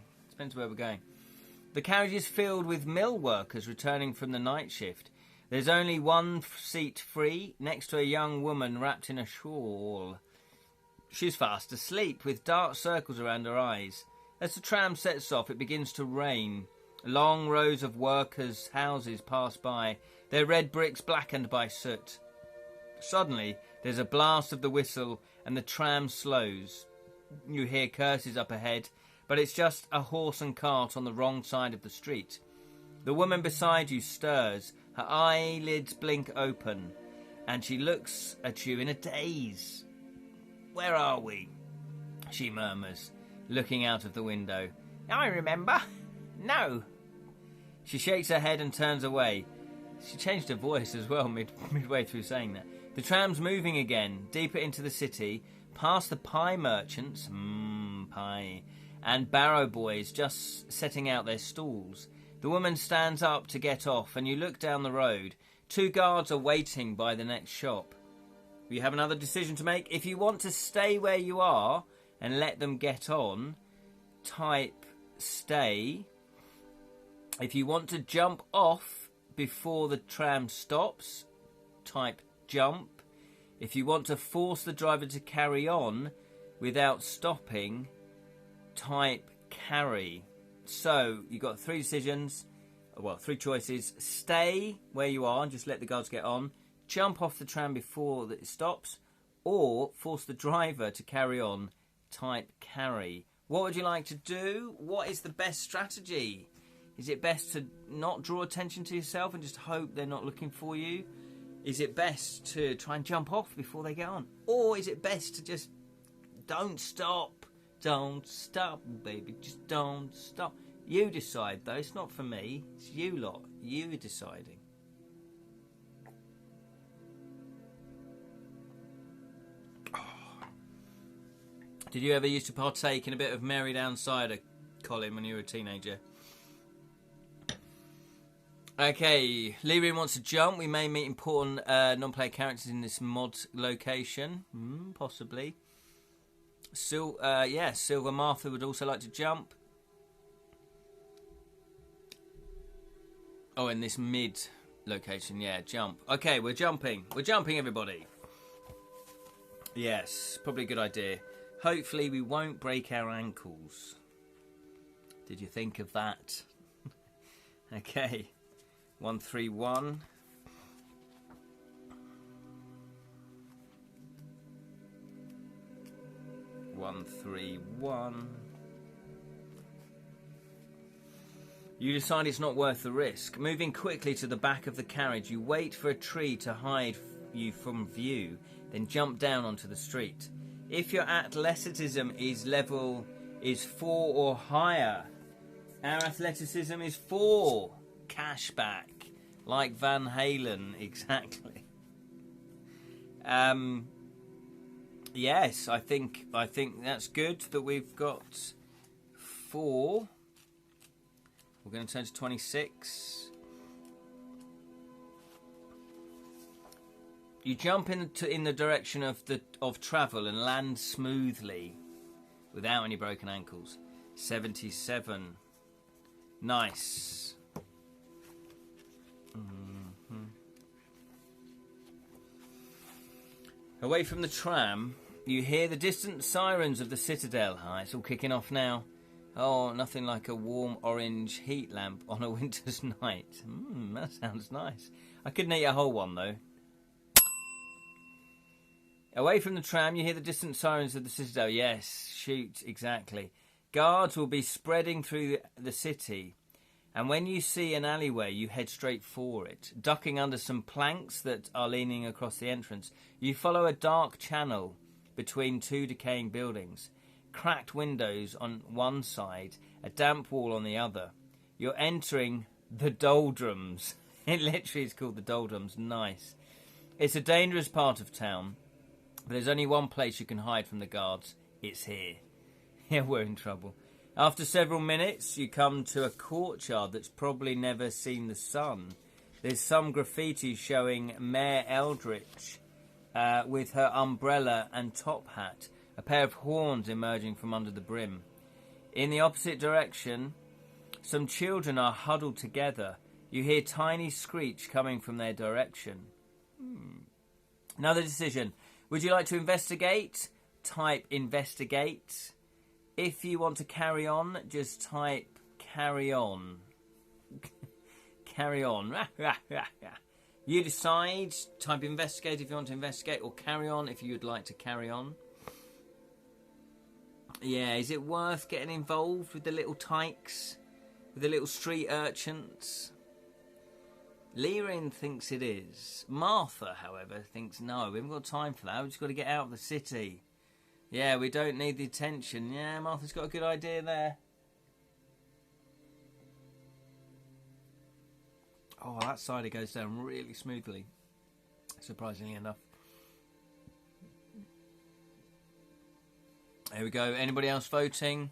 A: The carriage is filled with mill workers returning from the night shift. There's only one seat free, next to a young woman wrapped in a shawl. She's fast asleep, with dark circles around her eyes. As the tram sets off, it begins to rain. Long rows of workers' houses pass by, their red bricks blackened by soot. Suddenly, there's a blast of the whistle, and the tram slows. You hear curses up ahead, but it's just a horse and cart on the wrong side of the street. The woman beside you stirs. Her eyelids blink open, and she looks at you in a daze. "Where are we?" she murmurs, looking out of the window. "I remember. No." She shakes her head and turns away. She changed her voice as well midway through saying that. The tram's moving again, deeper into the city, past the pie merchants, pie, and barrow boys just setting out their stalls. The woman stands up to get off, and you look down the road. 2 guards are waiting by the next shop. You have another decision to make. If you want to stay where you are and let them get on, type stay. If you want to jump off before the tram stops, type jump. If you want to force the driver to carry on without stopping, type carry. So, you've got 3 decisions, 3 choices. Stay where you are and just let the guards get on. Jump off the tram before it stops. Or force the driver to carry on. Type carry. What would you like to do? What is the best strategy? Is it best to not draw attention to yourself and just hope they're not looking for you? Is it best to try and jump off before they get on? Or is it best to just don't stop? Don't stop, baby. Just don't stop. You decide, though. It's not for me. It's you lot. You are deciding. Oh. Did you ever used to partake in a bit of Mary Down Cider, Colin, when you were a teenager? Okay, Lyrian wants to jump. We may meet important non-player characters in this mod location. Possibly. Silver Martha would also like to jump. Oh, in this mid location, jump. Okay, we're jumping. We're jumping, everybody. Yes, probably a good idea. Hopefully we won't break our ankles. Did you think of that? Okay. 131. You decide it's not worth the risk. Moving quickly to the back of the carriage, you wait for a tree to hide you from view, then jump down onto the street. If your athleticism is 4 or higher, our athleticism is 4. Cashback, like Van Halen, exactly. Yes, I think that's good that we've got 4. We're going to turn to 26. You jump in the direction of travel and land smoothly, without any broken ankles. 77. Nice. Away from the tram, you hear the distant sirens of the citadel. It's all kicking off now. Oh, nothing like a warm orange heat lamp on a winter's night. That sounds nice. I couldn't eat a whole one, though. Away from the tram, you hear the distant sirens of the citadel. Yes, shoot, exactly. Guards will be spreading through the city, and when you see an alleyway, you head straight for it. Ducking under some planks that are leaning across the entrance, you follow a dark channel between 2 decaying buildings. Cracked windows on one side, a damp wall on the other. You're entering the doldrums. It literally is called the doldrums. Nice. It's a dangerous part of town, but there's only one place you can hide from the guards. It's here. Yeah, we're in trouble. After several minutes, you come to a courtyard that's probably never seen the sun. There's some graffiti showing Mayor Eldritch with her umbrella and top hat, a pair of horns emerging from under the brim. In the opposite direction, some children are huddled together. You hear tiny screech coming from their direction. Another decision. Would you like to investigate? Type investigate. If you want to carry on, just type carry on. Carry on. You decide. Type investigate if you want to investigate, or carry on if you would like to carry on. Yeah, is it worth getting involved with the little tykes? With the little street urchins? Lirin thinks it is. Martha, however, thinks no. We haven't got time for that. We've just got to get out of the city. Yeah, we don't need the attention. Yeah, Martha's got a good idea there. Oh, that cider goes down really smoothly. Surprisingly enough. There we go. Anybody else voting?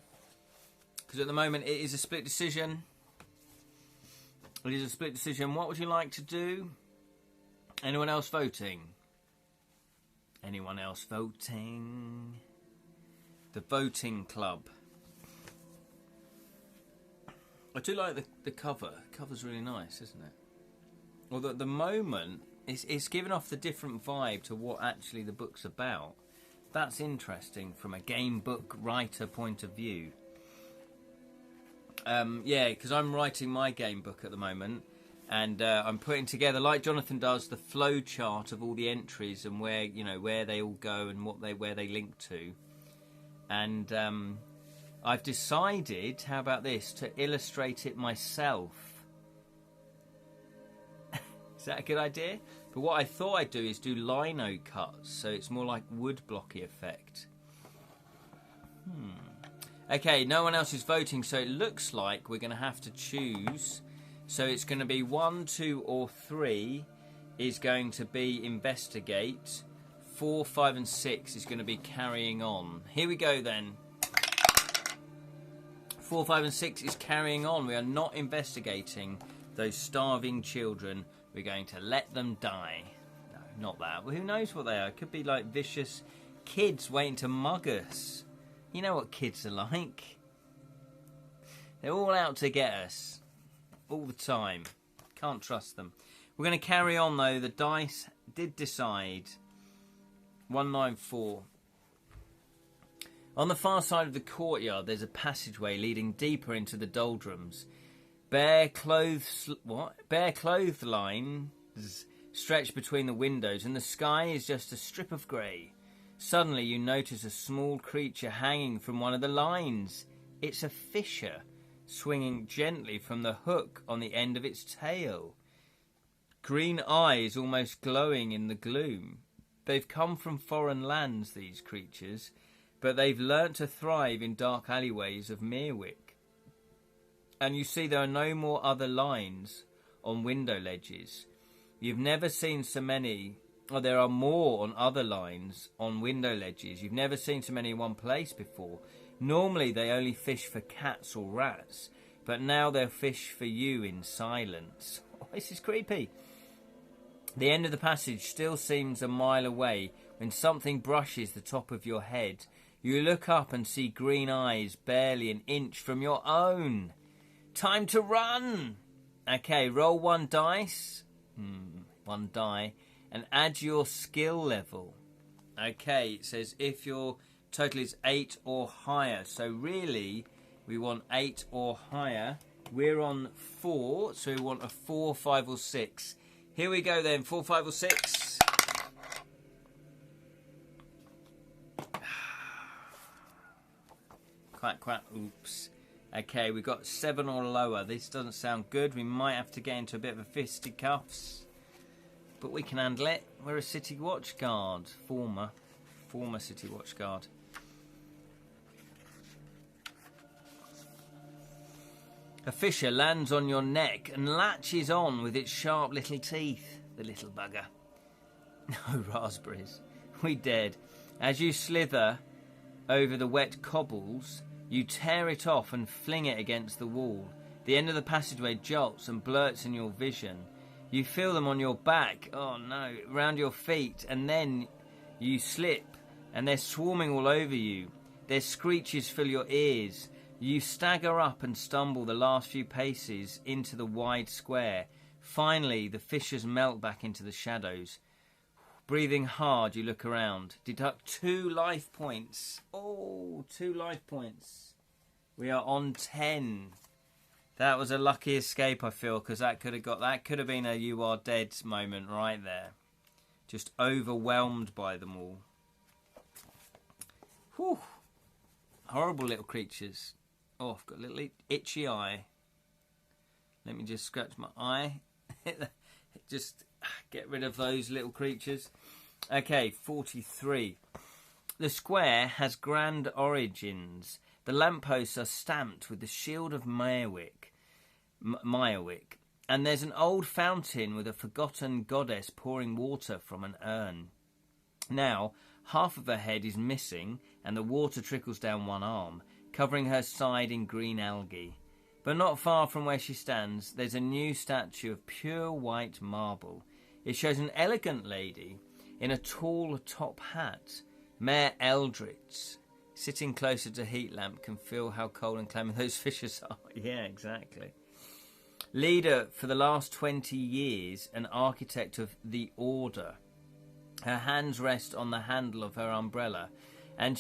A: Because at the moment it is a split decision. It is a split decision. What would you like to do? Anyone else voting? Anyone else voting? The voting club. I do like the cover. The cover's really nice, isn't it? Although at the moment, it's given off the different vibe to what actually the book's about. That's interesting from a game book writer point of view. Yeah, because I'm writing my game book at the moment, and I'm putting together, like Jonathan does, the flow chart of all the entries and where they all go and where they link to. And I've decided, how about this, to illustrate it myself. Is that a good idea? But what I thought I'd do is do lino cuts, so it's more like wood blocky effect. Okay, no one else is voting, so it looks like we're going to have to choose. So it's going to be 1, 2, or 3 is going to be investigate. 4, 5, and 6 is going to be carrying on. Here we go then. 4, 5, and 6 is carrying on. We are not investigating those starving children. We're going to let them die. No, not that. Well, who knows what they are? It could be like vicious kids waiting to mug us. You know what kids are like. They're all out to get us. All the time. Can't trust them. We're going to carry on though. The dice did decide. 194. On the far side of the courtyard, there's a passageway leading deeper into the doldrums. Bare clothesline stretch between the windows, and the sky is just a strip of grey. Suddenly you notice a small creature hanging from one of the lines. It's a fisher, swinging gently from the hook on the end of its tail. Green eyes almost glowing in the gloom. They've come from foreign lands, these creatures, but they've learnt to thrive in dark alleyways of Meerwick. And you see there are no more other lines on window ledges. You've never seen so many, or there are more on other lines on window ledges. You've never seen so many in one place before. Normally they only fish for cats or rats, but now they'll fish for you in silence. Oh, this is creepy. The end of the passage still seems a mile away when something brushes the top of your head. You look up and see green eyes barely an inch from your own. Time to run! Okay, roll 1 dice. 1 die. And add your skill level. Okay, it says if your total is 8 or higher. So really, we want 8 or higher. We're on 4, so we want a 4, 5, or 6. Here we go then, 4, 5, or 6. Quack, quack, oops. Okay, we've got 7 or lower. This doesn't sound good. We might have to get into a bit of a fisticuffs. But we can handle it. We're a city watch guard. Former city watch guard. A fisher lands on your neck and latches on with its sharp little teeth. The little bugger. No raspberries. We dead. As you slither over the wet cobbles, You tear it off and fling it against the wall. The end of the passageway jolts and blurts in your vision. You feel them on your back, oh no, around your feet, and then you slip, and they're swarming all over you. Their screeches fill your ears. You stagger up and stumble the last few paces into the wide square. Finally, the fissures melt back into the shadows. Breathing hard, you look around. Deduct 2 life points. Oh, 2 life points. We are on 10. That was a lucky escape, I feel, because that could have been a "you are dead" moment right there. Just overwhelmed by them all. Whew. Horrible little creatures. Oh, I've got a little itchy eye. Let me just scratch my eye. Just get rid of those little creatures. Okay, 43. The square has grand origins. The lampposts are stamped with the shield of Meyerwick, and there's an old fountain with a forgotten goddess pouring water from an urn. Now, half of her head is missing, and the water trickles down one arm, covering her side in green algae. But not far from where she stands, there's a new statue of pure white marble. It shows an elegant lady in a tall top hat. Mayor Eldritch, sitting closer to heat lamp, can feel how cold and clammy those fissures are. Yeah, exactly. Leader for the last 20 years, an architect of the Order. Her hands rest on the handle of her umbrella, and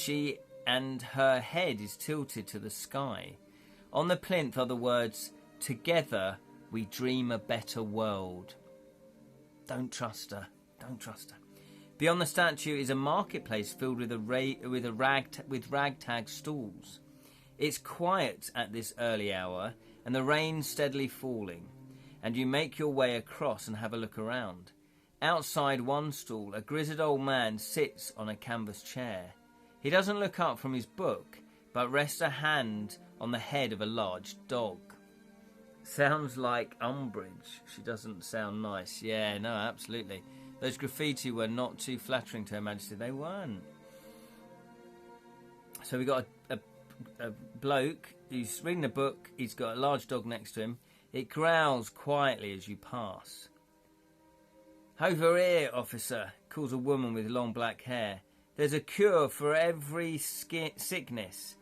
A: her head is tilted to the sky. On the plinth are the words, "Together we dream a better world." Don't trust her. Don't trust her. Beyond the statue is a marketplace filled with ragtag stalls. It's quiet at this early hour, and the rain's steadily falling, and you make your way across and have a look around. Outside one stall, a grizzled old man sits on a canvas chair. He doesn't look up from his book, but rests a hand on the head of a large dog. Sounds like Umbridge. She doesn't sound nice. Yeah, no, absolutely. Those graffiti were not too flattering to Her Majesty. They weren't. So we got a bloke who's reading a book. He's got a large dog next to him. It growls quietly as you pass. "Over here, officer," calls a woman with long black hair. "There's a cure for every sickness."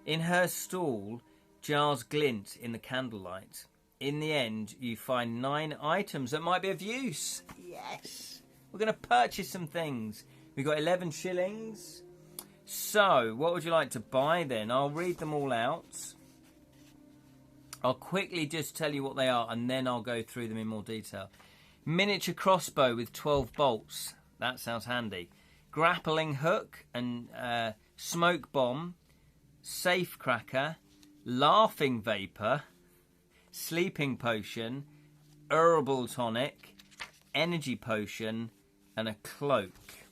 A: In her stall, jars glint in the candlelight. In the end, you find 9 items that might be of use. Yes! We're going to purchase some things. We've got 11 shillings. So, what would you like to buy then? I'll read them all out. I'll quickly just tell you what they are, and then I'll go through them in more detail. Miniature crossbow with 12 bolts. That sounds handy. Grappling hook and smoke bomb. Safe cracker. Laughing vapor. Sleeping potion. Herbal tonic. Energy potion. And a cloak.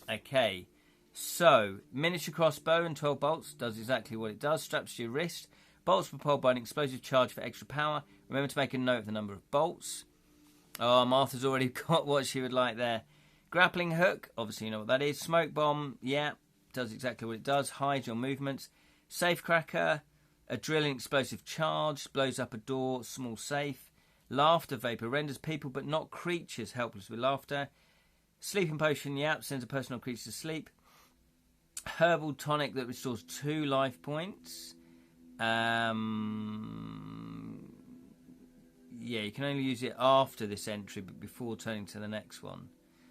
A: Okay. So, miniature crossbow and 12 bolts does exactly what it does. Straps to your wrist. Bolts propelled by an explosive charge for extra power. Remember to make a note of the number of bolts. Oh, Martha's already got what she would like there. Grappling hook, obviously you know what that is. Smoke bomb, yeah, does exactly what it does. Hides your movements. Safe cracker, a drilling explosive charge, blows up a door, small safe. Laughter vapor, renders people but not creatures helpless with laughter. Sleeping potion, yeah, sends a person or creature to sleep. Herbal tonic that restores 2 life points. Yeah, you can only use it after this entry, but before turning to the next one.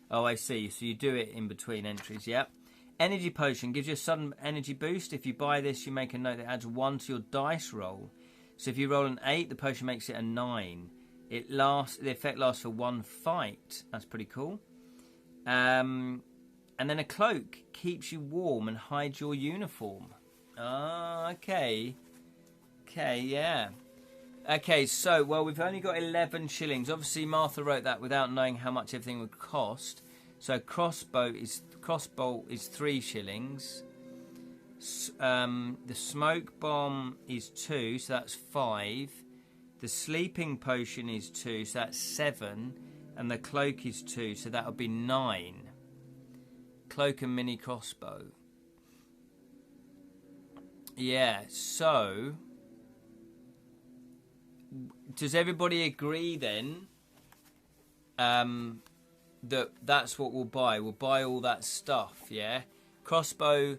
A: Oh, I see. So you do it in between entries, yep. Energy potion gives you a sudden energy boost. If you buy this, you make a note that adds 1 to your dice roll. So if you roll an 8, the potion makes it a 9. The effect lasts for 1 fight. That's pretty cool. And then a cloak keeps you warm and hides your uniform. Ah, okay. Okay, yeah. Okay, so, well, we've only got 11 shillings. Obviously, Martha wrote that without knowing how much everything would cost. So, crossbow is 3 shillings. The smoke bomb is 2, so that's 5. The sleeping potion is 2, so that's 7. And the cloak is 2, so that would be 9. Cloak and mini crossbow. Yeah, so does everybody agree then that's what we'll buy? We'll buy all that stuff, yeah? Crossbow,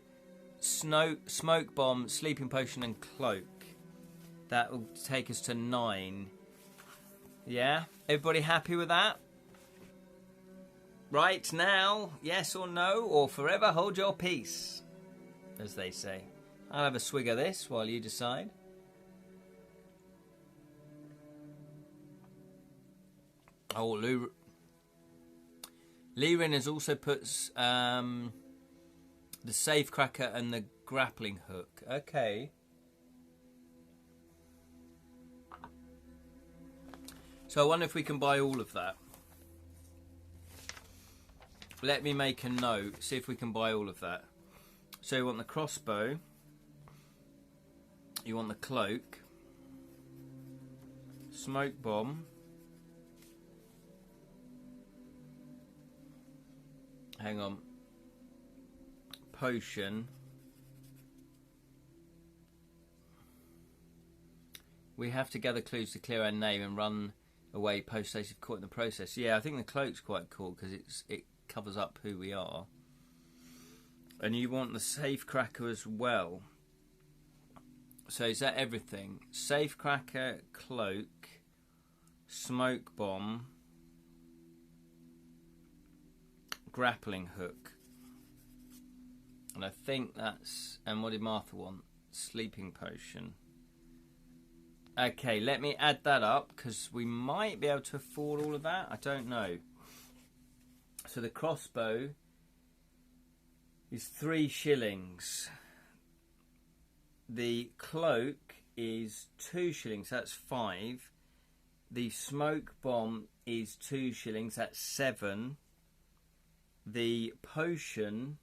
A: smoke bomb, sleeping potion and cloak. That will take us to 9. Yeah? Everybody happy with that? Right now, yes or no, or forever hold your peace, as they say. I'll have a swig of this while you decide. Oh, Lirin has also put the safe cracker and the grappling hook. Okay. So I wonder if we can buy all of that. Let me make a note, see if we can buy all of that. So you want the crossbow, you want the cloak, smoke bomb, hang on, potion. We have to gather clues to clear our name and run away post-haste if caught in the process. Yeah, I think the cloak's quite cool because it covers up who we are. And you want the safe cracker as well. So is that everything? Safe cracker, cloak, smoke bomb, grappling hook. And I think that's... And what did Martha want? Sleeping potion. Okay, let me add that up because we might be able to afford all of that. I don't know. So the crossbow is 3 shillings. The cloak is 2 shillings. That's 5. The smoke bomb is 2 shillings. That's 7. The potion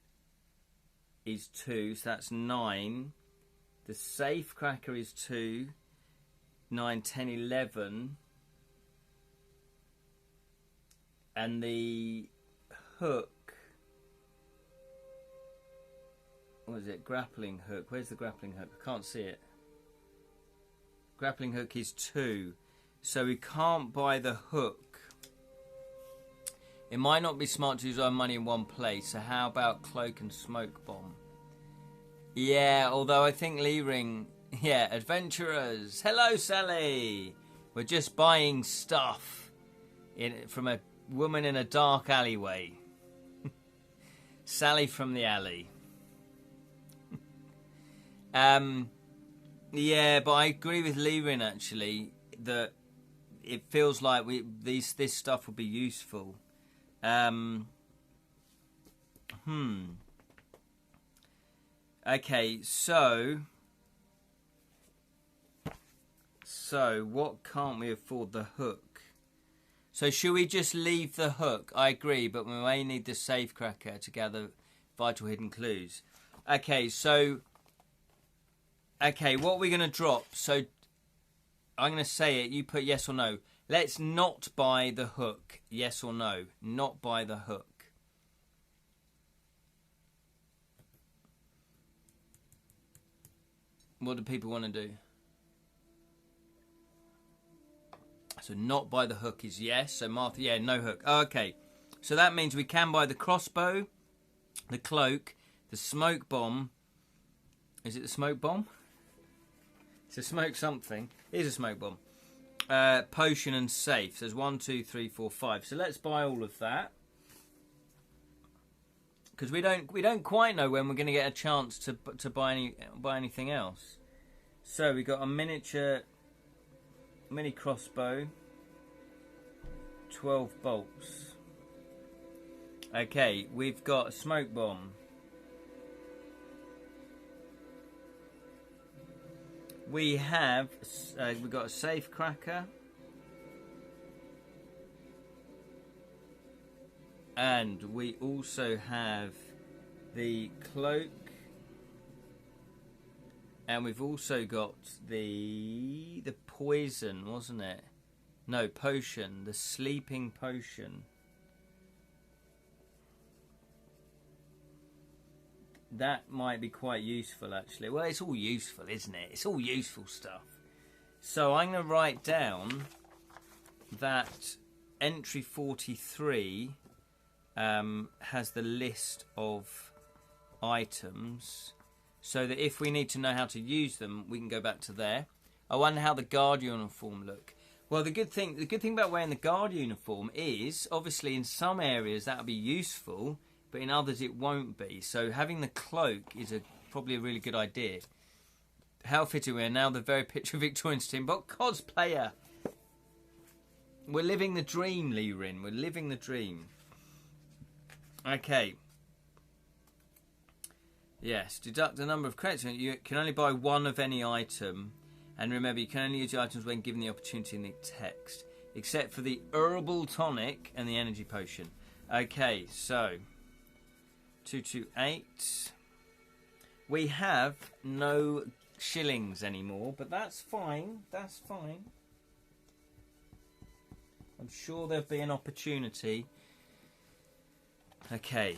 A: is 2. So that's 9. The safe cracker is 2. 9, 10, 11. And the hook, what is it? Grappling hook. Where's the grappling hook? I can't see it. Grappling hook is 2. So we can't buy the hook. It might not be smart to use our money in one place. So how about cloak and smoke bomb? Yeah, although I think Lee Ring... Yeah, adventurers. Hello, Sally. We're just buying stuff from a woman in a dark alleyway. Sally from the alley. Yeah, but I agree with Lirin actually that it feels like this stuff will be useful. Okay, so what can't we afford? The hook. So should we just leave the hook? I agree, but we may need the safe cracker to gather vital hidden clues. Okay, what are we going to drop? So I'm going to say it. You put yes or no. Let's not buy the hook. Yes or no? Not buy the hook. What do people want to do? So not buy the hook is yes. So Martha, yeah, no hook. Oh, okay. So that means we can buy the crossbow, the cloak, the smoke bomb. Is it the smoke bomb? It's a smoke something. It is a smoke bomb. Potion and safe. So there's 1, 2, 3, 4, 5. So let's buy all of that. Because we don't quite know when we're going to get a chance to buy anything else. So we got a mini crossbow, 12 bolts. Okay, we've got a smoke bomb. We've got a safe cracker. And we also have the cloak. And we've also got the poison, wasn't it? No, potion. The sleeping potion. That might be quite useful, actually. Well, it's all useful, isn't it? It's all useful stuff. So I'm going to write down that entry 43 has the list of items, so that if we need to know how to use them, we can go back to there. I wonder how the guard uniform look. Well, the good thing about wearing the guard uniform is, obviously, in some areas that'll be useful, but in others it won't be. So having the cloak is probably a really good idea. How fit are we? Now the very picture of Victorian team, but cosplayer. We're living the dream, Lee Rin. We're living the dream. Okay. Yes, deduct the number of credits. You can only buy one of any item. And remember, you can only use your items when given the opportunity in the text. Except for the herbal tonic and the energy potion. Okay, so 228. We have no shillings anymore, but that's fine. That's fine. I'm sure there'll be an opportunity. Okay,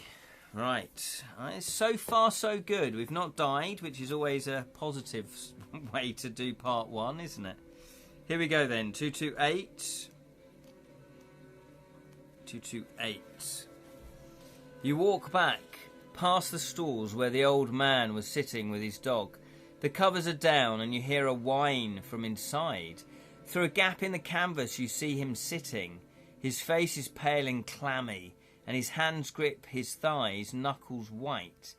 A: right. So far, so good. We've not died, which is always a positive way to do part one, isn't it? Here we go then. 228. 228. You walk back past the stalls where the old man was sitting with his dog. The covers are down and you hear a whine from inside. Through a gap in the canvas you see him sitting. His face is pale and clammy, and his hands grip his thighs, knuckles white.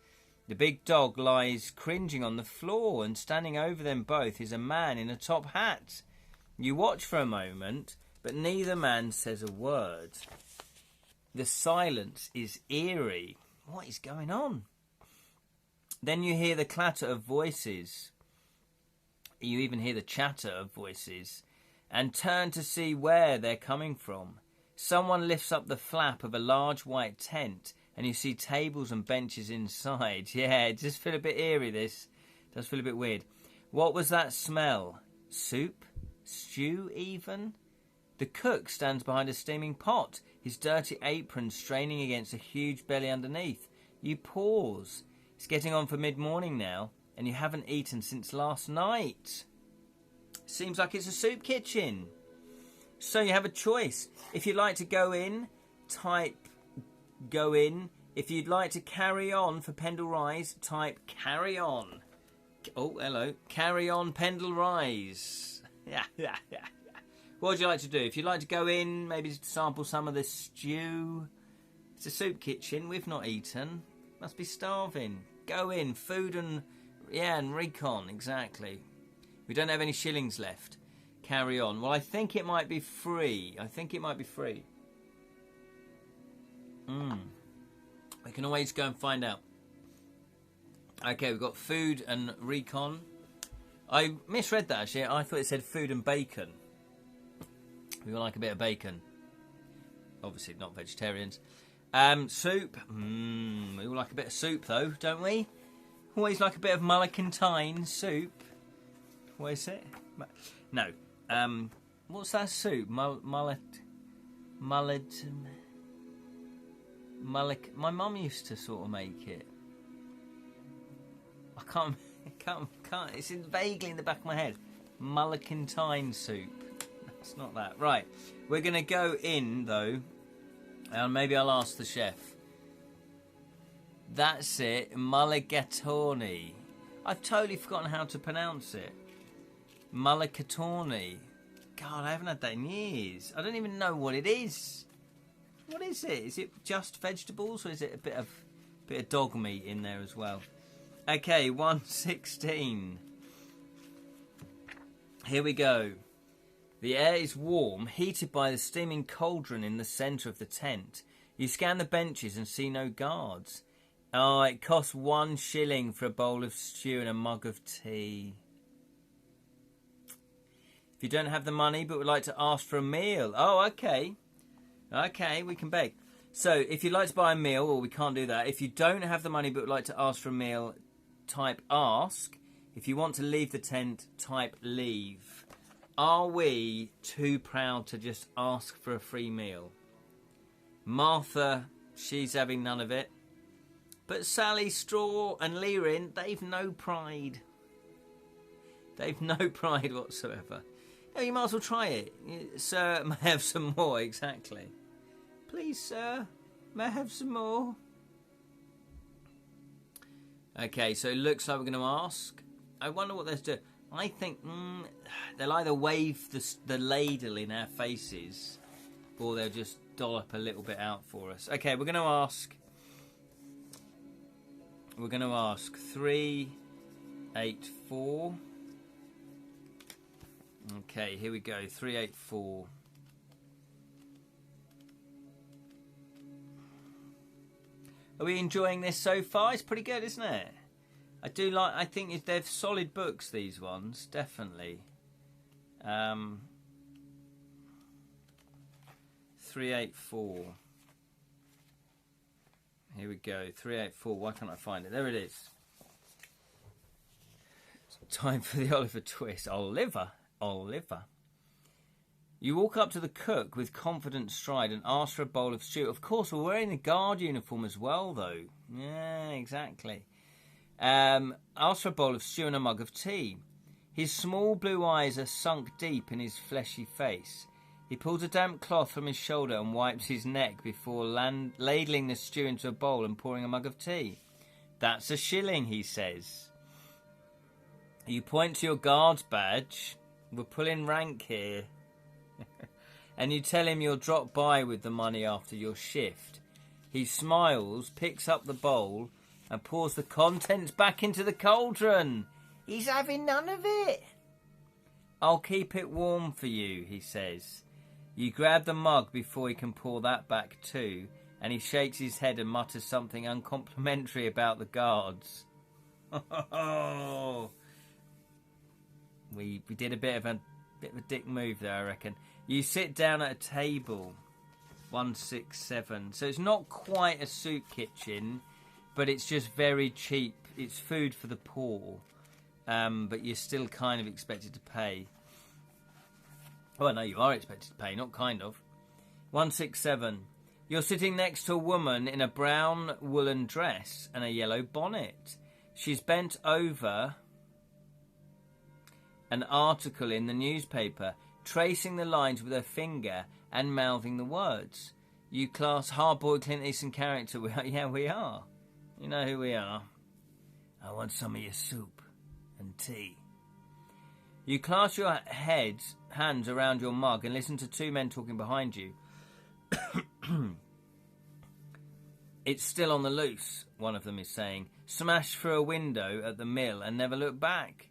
A: The big dog lies cringing on the floor, and standing over them both is a man in a top hat. You watch for a moment, but neither man says a word. The silence is eerie. What is going on? Then you hear the clatter of voices. You even hear the chatter of voices, and turn to see where they're coming from. Someone lifts up the flap of a large white tent, and you see tables and benches inside. Yeah, it does feel a bit eerie, this. It does feel a bit weird. What was that smell? Soup? Stew, even? The cook stands behind a steaming pot, his dirty apron straining against a huge belly underneath. You pause. It's getting on for mid-morning now, and you haven't eaten since last night. Seems like it's a soup kitchen. So you have a choice. If you'd like to go in, type go in. If you'd like to carry on for Pendle Rise, type carry on. Oh, hello. Carry on Pendle Rise. What would you like to do? If you'd like to go in, maybe sample some of the stew. It's a soup kitchen. We've not eaten. Must be starving. Go in. Food and recon. Exactly. We don't have any shillings left. Carry on. Well, I think it might be free. We can always go and find out. Okay, we've got food and recon. I misread that, actually. I thought it said food and bacon. We all like a bit of bacon. Obviously not vegetarians. Soup. We all like a bit of soup, though, don't we? Always like a bit of mulligatawny soup. What is it? No. What's that soup? Mullet. My mum used to sort of make it. I can't. It's vaguely in the back of my head. Mulligatawny soup. It's not that. Right. We're going to go in, though. And maybe I'll ask the chef. That's it. Mulligatawny. I've totally forgotten how to pronounce it. Mulligatawny. God, I haven't had that in years. I don't even know what it is. What is it? Is it just vegetables, or is it a bit of dog meat in there as well? Okay, 116. Here we go. The air is warm, heated by the steaming cauldron in the centre of the tent. You scan the benches and see no guards. Oh, it costs 1 shilling for a bowl of stew and a mug of tea. If you don't have the money but would like to ask for a meal. Oh, okay. Okay, we can beg. So, if you'd like to buy a meal, well, we can't do that. If you don't have the money but would like to ask for a meal, type ask. If you want to leave the tent, type leave. Are we too proud to just ask for a free meal? Martha, she's having none of it. But Sally, Straw and Lirin, they've no pride. They've no pride whatsoever. No, you might as well try it. Sir, may I have some more? Exactly. Please, sir, may I have some more? Okay, so it looks like we're going to ask. I wonder what they'll do. I think they'll either wave the ladle in our faces or they'll just dollop a little bit out for us. Okay, we're going to ask. We're going to ask 384. Okay, here we go. 384. Are we enjoying this so far? It's pretty good, isn't it? I think they're solid books, these ones, definitely. 384. Here we go. 384. Why can't I find it? There it is. Time for the Oliver twist. Oliver. You walk up to the cook with confident stride and ask for a bowl of stew. Of course, we're wearing the guard uniform as well, though. Yeah, exactly. Ask for a bowl of stew and a mug of tea. His small blue eyes are sunk deep in his fleshy face. He pulls a damp cloth from his shoulder and wipes his neck before ladling the stew into a bowl and pouring a mug of tea. That's a shilling, he says. You point to your guard's badge. We're pulling rank here. And you tell him you'll drop by with the money after your shift. He smiles, picks up the bowl, and pours the contents back into the cauldron. He's having none of it. I'll keep it warm for you, he says. You grab the mug before he can pour that back too, and he shakes his head and mutters something uncomplimentary about the guards. We did a bit of a dick move there, I reckon. You sit down at a table. 167. So it's not quite a soup kitchen, but it's just very cheap. It's food for the poor, but you're still kind of expected to pay. Well, no, you are expected to pay, not kind of. 167. You're sitting next to a woman in a brown woolen dress and a yellow bonnet. She's bent over an article in the newspaper, tracing the lines with her finger and mouthing the words. You class hard-boiled Clint Eastwood character. Yeah, we are. You know who we are. I want some of your soup and tea. You clasp your hands around your mug and listen to two men talking behind you. It's still on the loose, one of them is saying. Smash through a window at the mill and never look back.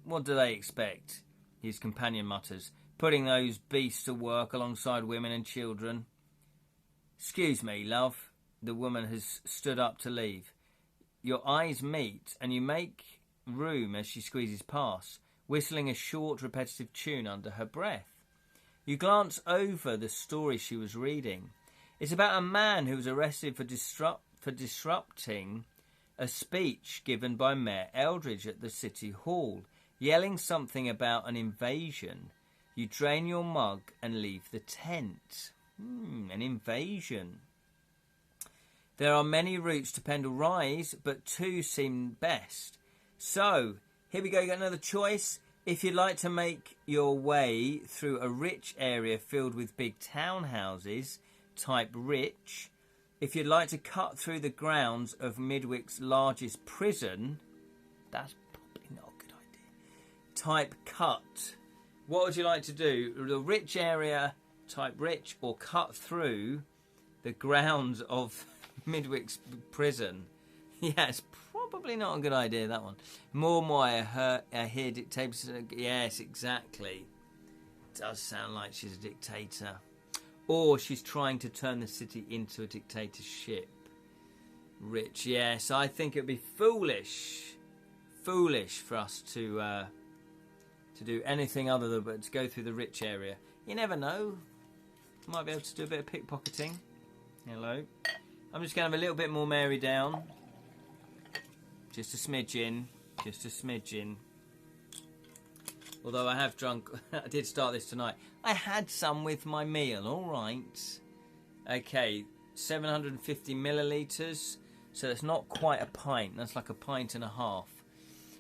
A: What do they expect? His companion mutters, putting those beasts to work alongside women and children. Excuse me, love. The woman has stood up to leave. Your eyes meet and you make room as she squeezes past, whistling a short, repetitive tune under her breath. You glance over the story she was reading. It's about a man who was arrested for disrupting a speech given by Mayor Eldridge at the City Hall, yelling something about an invasion. You drain your mug and leave the tent. An invasion. There are many routes to Pendle Rise, but two seem best. So, here we go, you got another choice. If you'd like to make your way through a rich area filled with big townhouses, type rich. If you'd like to cut through the grounds of Midwick's largest prison, that's probably not a good idea. Type cut. What would you like to do? The rich area, type rich, or cut through the grounds of Midwick's prison? Yeah, it's probably not a good idea, that one. More I hear dictators. Yes, exactly. It does sound like she's a dictator. Or she's trying to turn the city into a dictatorship. Rich, yes. I think it would be foolish for us to do anything other than but to go through the rich area. You never know. Might be able to do a bit of pickpocketing. Hello. I'm just going to have a little bit more Mary down. Just a smidgen. Just a smidgen. Although I have drunk... I did start this tonight. I had some with my meal, all right. Okay, 750 millilitres. So it's not quite a pint. That's like a pint and a half.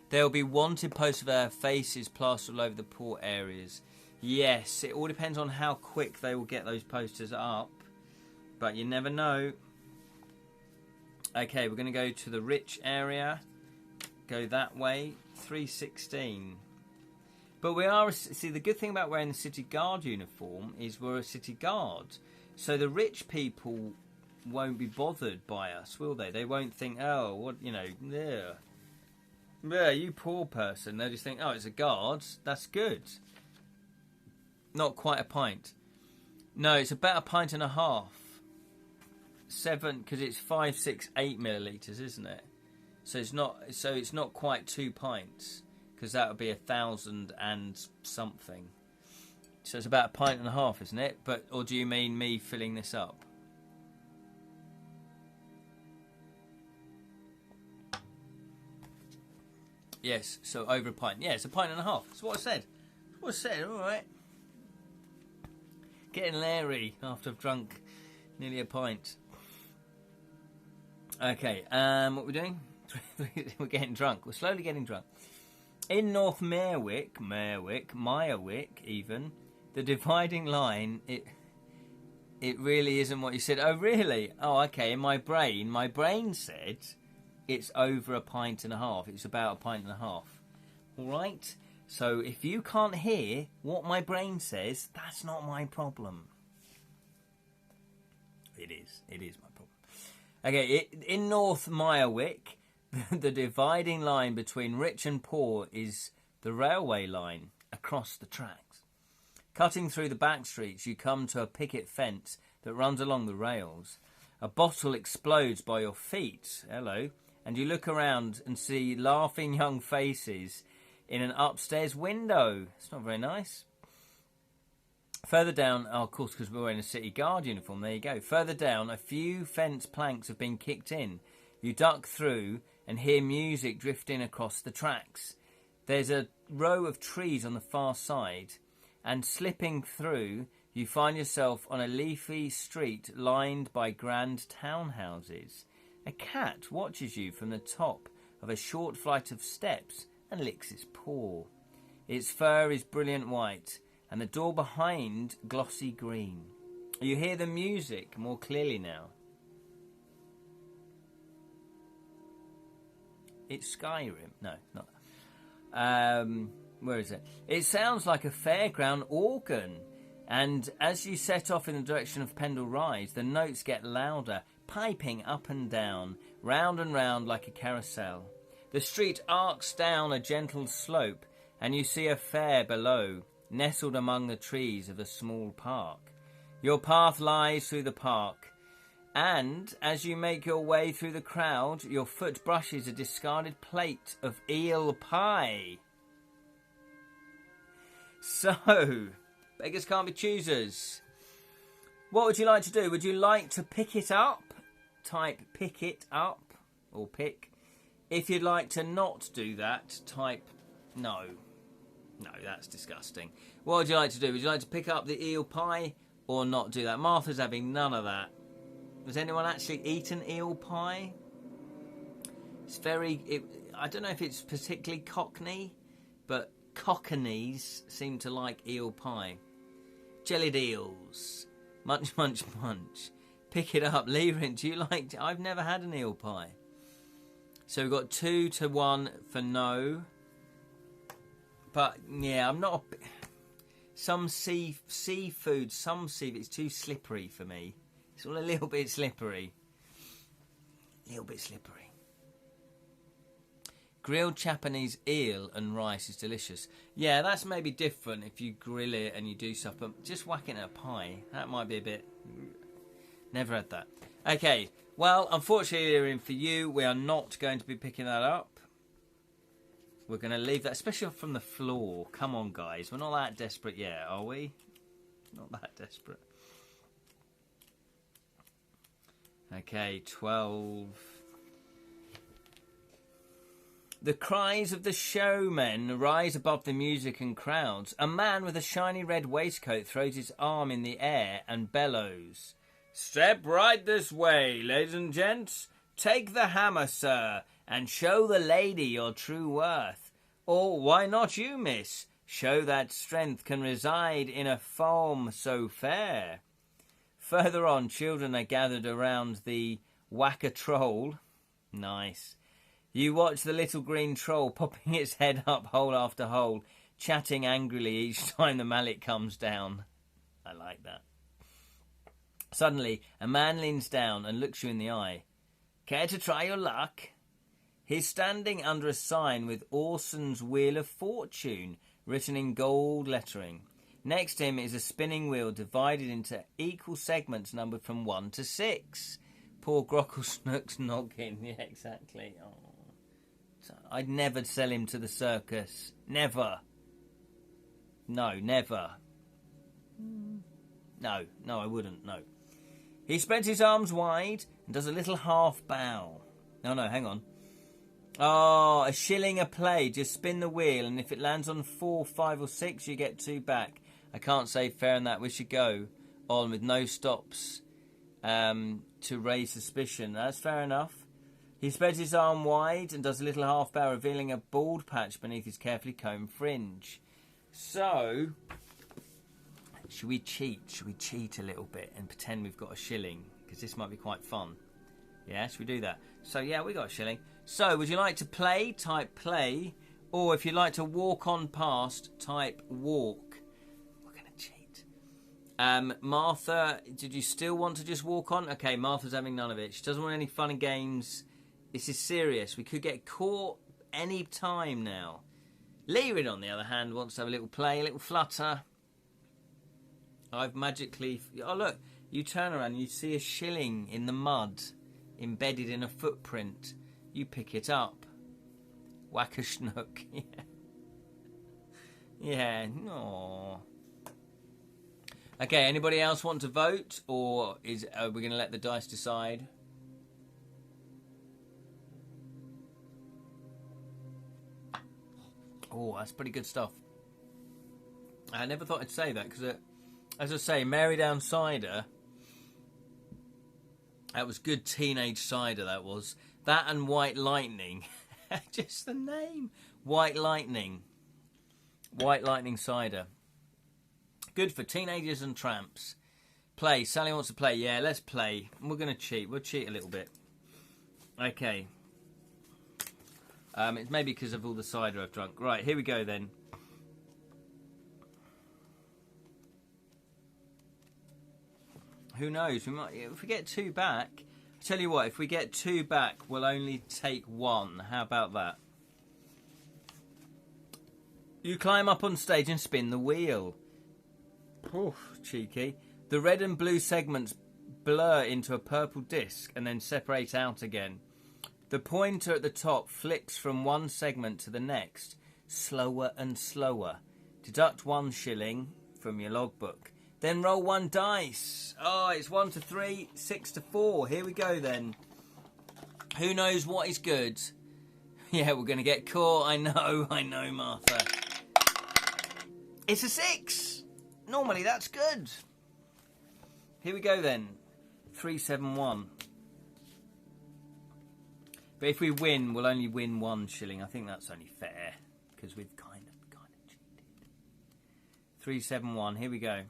A: There will be wanted posters of their faces plastered all over the port areas. Yes, it all depends on how quick they will get those posters up. But you never know. Okay, we're going to go to the rich area. Go that way. 316. But we are... See, the good thing about wearing the city guard uniform is we're a city guard. So the rich people won't be bothered by us, will they? They won't think, oh, what, you know, yeah, you poor person. They'll just think, oh, it's a guard. That's good. Not quite a pint. No, it's about a pint and a half. 7, because it's 5, 6, 8 millilitres, isn't it? So it's not quite 2 pints, because that would be 1,000 and something. So it's about a pint and a half, isn't it? But or do you mean me filling this up? Yes, so over a pint. Yeah, it's a pint and a half. That's what I said. That's what I said, all right. Getting leery after I've drunk nearly a pint. Okay, what are we doing? We're getting drunk. We're slowly getting drunk. In North Merwick even, the dividing line, it really isn't what you said. Oh, really? Oh, okay. In my brain said it's over a pint and a half. It's about a pint and a half. All right? So if you can't hear what my brain says, that's not my problem. It is my problem. Okay, in North Merwick, the dividing line between rich and poor is the railway line across the tracks. Cutting through the back streets, you come to a picket fence that runs along the rails. A bottle explodes by your feet. Hello. And you look around and see laughing young faces in an upstairs window. It's not very nice. Further down, oh, of course, because we're wearing a city guard uniform, there you go. Further down, a few fence planks have been kicked in. You duck through and hear music drifting across the tracks. There's a row of trees on the far side, and slipping through, you find yourself on a leafy street lined by grand townhouses. A cat watches you from the top of a short flight of steps and licks its paw. Its fur is brilliant white, and the door behind glossy green. You hear the music more clearly now. It's Skyrim. No, not that. Where is it? It sounds like a fairground organ. And as you set off in the direction of Pendle Rise, the notes get louder, piping up and down, round and round like a carousel. The street arcs down a gentle slope, and you see a fair below, nestled among the trees of a small park. Your path lies through the park, and as you make your way through the crowd, your foot brushes a discarded plate of eel pie. So, beggars can't be choosers. What would you like to do? Would you like to pick it up? Type pick it up, or pick. If you'd like to not do that, type no. No, that's disgusting. What would you like to do? Would you like to pick up the eel pie or not do that? Martha's having none of that. Has anyone actually eaten eel pie? It's I don't know if it's particularly Cockney, but Cockneys seem to like eel pie. Jellied eels. Munch, munch, munch. Pick it up, leave it. Do you like... I've never had an eel pie. So we've got 2-1 for no. But, yeah, I'm not... Some seafood, it's too slippery for me. It's all a little bit slippery. Grilled Japanese eel and rice is delicious. Yeah, that's maybe different if you grill it and you do stuff, but just whacking a pie, that might be a bit... Never had that. Okay, well, unfortunately for you, we are not going to be picking that up. We're going to leave that, especially from the floor. Come on, guys. We're not that desperate yet, are we? Not that desperate. Okay, 12... The cries of the showmen rise above the music and crowds. A man with a shiny red waistcoat throws his arm in the air and bellows. Step right this way, ladies and gents. Take the hammer, sir, and show the lady your true worth. Or why not you, miss? Show that strength can reside in a form so fair. Further on, children are gathered around the whack-a-troll. Nice. You watch the little green troll popping its head up hole after hole, chatting angrily each time the mallet comes down. I like that. Suddenly, a man leans down and looks you in the eye. Care to try your luck? He's standing under a sign with Orson's Wheel of Fortune written in gold lettering. Next to him is a spinning wheel divided into equal segments numbered from 1 to 6. Poor Grocklesnook's noggin. Yeah, exactly. Oh. I'd never sell him to the circus. Never. No, never. No, I wouldn't, no. He spreads his arms wide and does a little half bow. No, hang on. Oh, a shilling a play. Just spin the wheel, and if it lands on 4, 5 or 6, you get 2 back. I can't say fair on that. We should go on with no stops to raise suspicion. That's fair enough. He spreads his arm wide and does a little half bow, revealing a bald patch beneath his carefully combed fringe. So, should we cheat? Should we cheat a little bit and pretend we've got a shilling? Because this might be quite fun. Yeah, should we do that? So, yeah, we got a shilling. So, would you like to play? Type play. Or if you'd like to walk on past, type walk. We're going to cheat. Martha, did you still want to just walk on? Okay, Martha's having none of it. She doesn't want any fun and games. This is serious. We could get caught any time now. Lyrin, on the other hand, wants to have a little play, a little flutter. I've magically... Oh, look. You turn around and you see a shilling in the mud, embedded in a footprint. You pick it up. Whack-a-schnook. Yeah. Yeah, no. Okay, anybody else want to vote? Or are we going to let the dice decide? Oh, that's pretty good stuff. I never thought I'd say that because, as I say, Mary Down Cider. That was good teenage cider, that was. That and White Lightning. Just the name. White Lightning. White Lightning cider. Good for teenagers and tramps. Play. Sally wants to play. Yeah, let's play. We're going to cheat. We'll cheat a little bit. Okay. It's maybe because of all the cider I've drunk. Right, here we go then. Who knows? We might, if we get 2 back. I tell you what, if we get 2 back, we'll only take 1. How about that? You climb up on stage and spin the wheel. Oof, cheeky. The red and blue segments blur into a purple disc and then separate out again. The pointer at the top flicks from one segment to the next, slower and slower. Deduct 1 shilling from your logbook. Then roll 1 dice. Oh, it's 1 to 3, 6 to 4. Here we go then. Who knows what is good? Yeah, we're going to get caught. I know, Martha. It's a 6. Normally that's good. Here we go then. 3, 7, 1. But if we win, we'll only win 1 shilling. I think that's only fair because we've kind of cheated. 3, 7, 1. Here we go.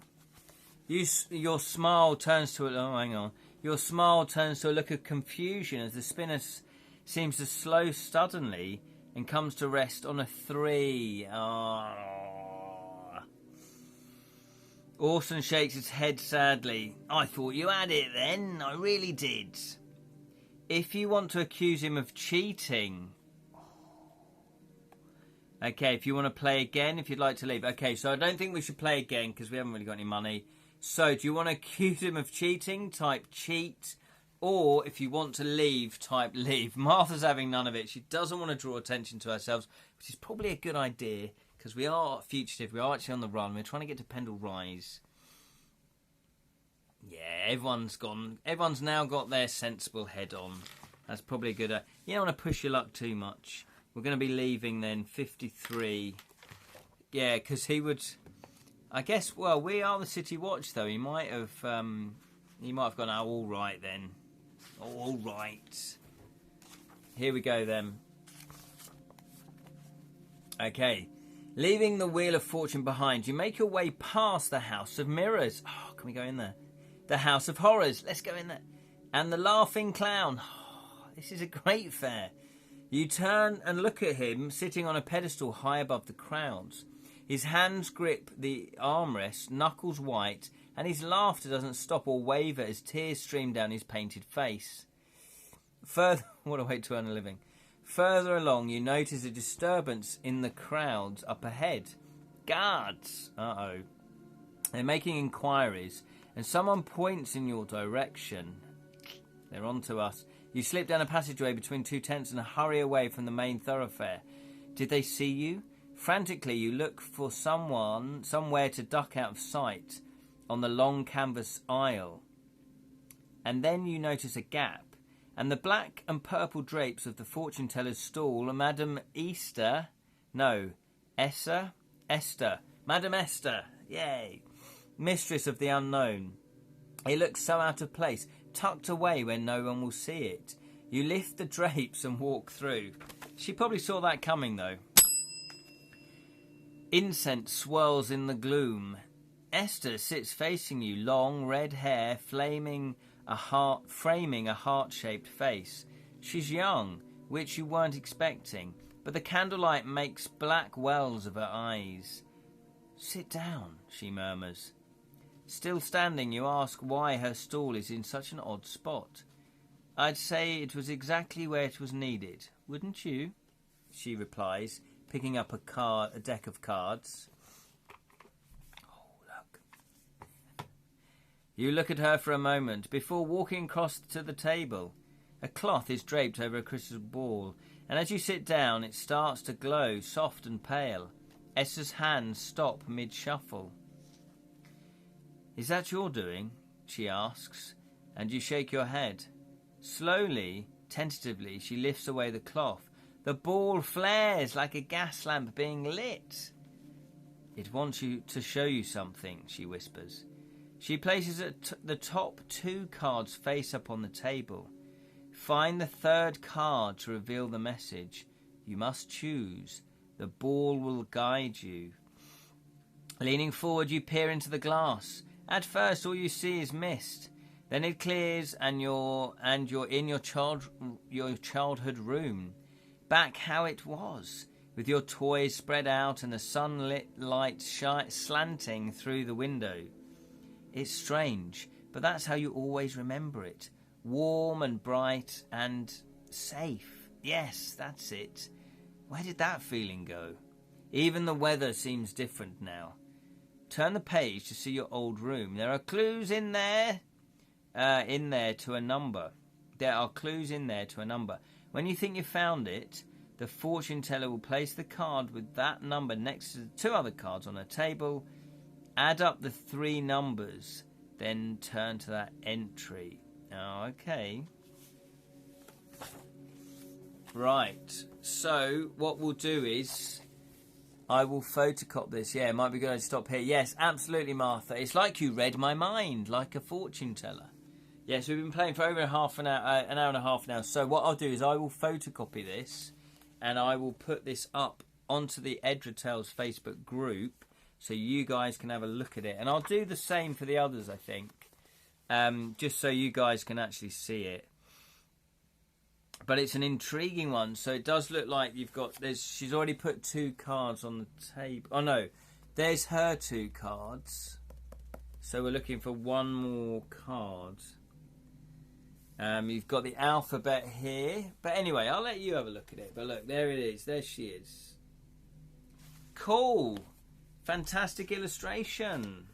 A: Your smile turns to Your smile turns to a look of confusion as the spinner seems to slow suddenly and comes to rest on a 3. Orson shakes his head sadly. I thought you had it then. I really did. If you want to accuse him of cheating... Okay, if you want to play again, if you'd like to leave. Okay, so I don't think we should play again because we haven't really got any money. So, do you want to accuse him of cheating? Type cheat. Or, if you want to leave, type leave. Martha's having none of it. She doesn't want to draw attention to herself, which is probably a good idea, because we are fugitive. We are actually on the run. We're trying to get to Pendle Rise. Yeah, everyone's gone. Everyone's now got their sensible head on. That's probably a good... you don't want to push your luck too much. We're going to be leaving then, 53. Yeah, because he would... I guess, well, we are the City Watch, though. He might have gone, oh, all right, then. Oh, all right. Here we go then. Okay. Leaving the Wheel of Fortune behind, you make your way past the House of Mirrors. Oh, can we go in there? The House of Horrors. Let's go in there. And the Laughing Clown. Oh, this is a great fair. You turn and look at him sitting on a pedestal high above the crowds. His hands grip the armrest, knuckles white, and his laughter doesn't stop or waver as tears stream down his painted face. What a way to earn a living. Further along, you notice a disturbance in the crowds up ahead. Guards! Uh-oh. They're making inquiries, and someone points in your direction. They're on to us. You slip down a passageway between two tents and hurry away from the main thoroughfare. Did they see you? Frantically, you look for somewhere to duck out of sight on the long canvas aisle. And then you notice a gap, and the black and purple drapes of the fortune teller's stall are Madame Esther. Madame Esther, yay! Mistress of the unknown. It looks so out of place, tucked away where no one will see it. You lift the drapes and walk through. She probably saw that coming, though. Incense swirls in the gloom. Esther sits facing you, long red hair framing a heart-shaped face. She's young, which you weren't expecting, but the candlelight makes black wells of her eyes. Sit down, she murmurs. Still standing, you ask why her stall is in such an odd spot. I'd say it was exactly where it was needed, wouldn't you? She replies, picking up a deck of cards. Oh, look. You look at her for a moment before walking across to the table. A cloth is draped over a crystal ball, and as you sit down, it starts to glow, soft and pale. Esther's hands stop mid-shuffle. Is that your doing? She asks, and you shake your head. Slowly, tentatively, she lifts away the cloth. The ball flares like a gas lamp being lit. It wants you to show you something, she whispers. She places the top two cards face up on the table. Find the third card to reveal the message. You must choose. The ball will guide you. Leaning forward, you peer into the glass. At first, all you see is mist. Then it clears, and you're in your childhood room, back how it was, with your toys spread out and the sunlit light slanting through the window. It's strange, but that's how you always remember it. Warm and bright and safe. Yes, that's it. Where did that feeling go? Even the weather seems different now. Turn the page to see your old room. There are clues in there to a number. There are clues in there to a number. When you think you've found it, the fortune teller will place the card with that number next to the two other cards on a table. Add up the three numbers, then turn to that entry. Oh, okay. Right. So what we'll do is I will photocopy this. Yeah, it might be good to stop here. Yes, absolutely, Martha. It's like you read my mind, like a fortune teller. Yes, we've been playing for over an hour and a half now. So what I'll do is I will photocopy this, and I will put this up onto the Edra Tales Facebook group, so you guys can have a look at it. And I'll do the same for the others, I think, just so you guys can actually see it. But it's an intriguing one, so it does look like she's already put two cards on the table. Oh no, there's her two cards. So we're looking for one more card. You've got the alphabet here. But anyway, I'll let you have a look at it. But look, there it is. There she is. Cool. Fantastic illustration.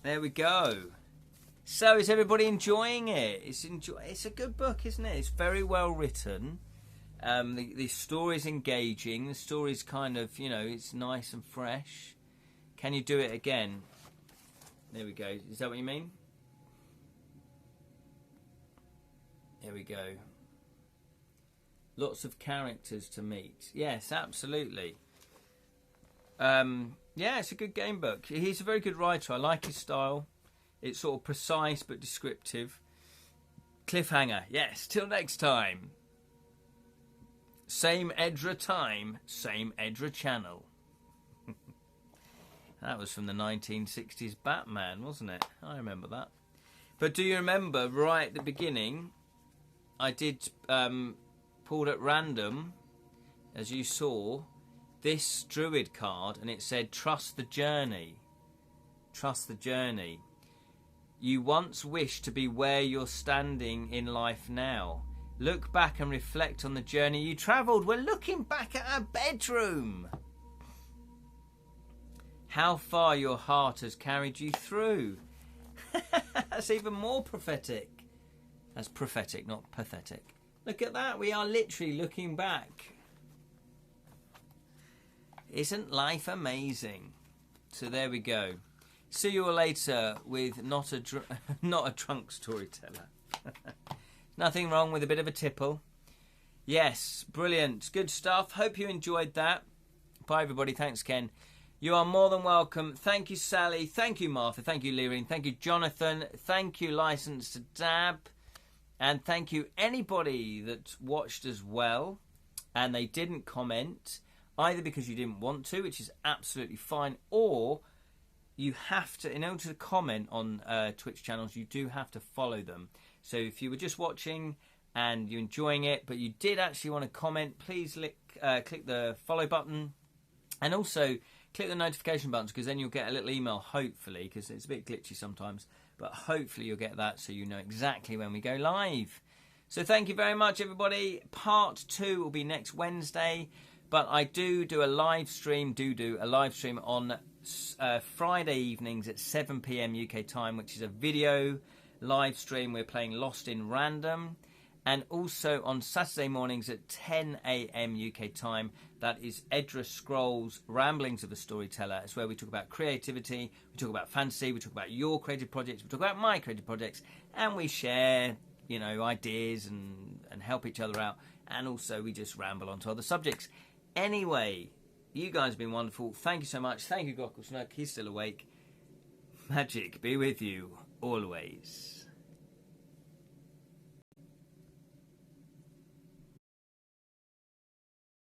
A: There we go. So, is everybody enjoying it? It's a good book, isn't it? It's very well written. The story's engaging. The story's kind of, it's nice and fresh. Can you do it again? There we go. Is that what you mean? There we go. Lots of characters to meet. Yes, absolutely. Yeah, it's a good game book. He's a very good writer. I like his style. It's sort of precise but descriptive. Cliffhanger. Yes, till next time. Same Edra time, same Edra channel. That was from the 1960s Batman, wasn't it? I remember that. But do you remember right at the beginning, I did pulled at random, as you saw, this druid card, and it said, trust the journey. Trust the journey. You once wished to be where you're standing in life now. Look back and reflect on the journey you travelled. We're looking back at our bedroom. How far your heart has carried you through. That's even more prophetic. That's prophetic, not pathetic. Look at that. We are literally looking back. Isn't life amazing? So there we go. See you all later with not a drunk storyteller. Nothing wrong with a bit of a tipple. Yes, brilliant. Good stuff. Hope you enjoyed that. Bye, everybody. Thanks, Ken. You are more than welcome. Thank you, Sally. Thank you, Martha. Thank you, Lyrene. Thank you, Jonathan. Thank you, License to Dab. And thank you, anybody that watched as well and they didn't comment, either because you didn't want to, which is absolutely fine, or you have to, in order to comment on Twitch channels, you do have to follow them. So if you were just watching and you're enjoying it, but you did actually want to comment, please click the follow button, and also click the notification buttons, because then you'll get a little email, hopefully, because it's a bit glitchy sometimes, but hopefully you'll get that so you know exactly when we go live. So thank you very much, everybody. Part 2 will be next Wednesday, but I do a live stream, on Friday evenings at 7 PM UK time, which is a video live stream. We're playing Lost in Random. And also on Saturday mornings at 10 AM UK time, that is Edra Scrolls Ramblings of a Storyteller. It's where we talk about creativity, we talk about fantasy, we talk about your creative projects, we talk about my creative projects, and we share, ideas and help each other out. And also we just ramble onto other subjects. Anyway, you guys have been wonderful. Thank you so much. Thank you, Gokul Snook. He's still awake. Magic be with you always.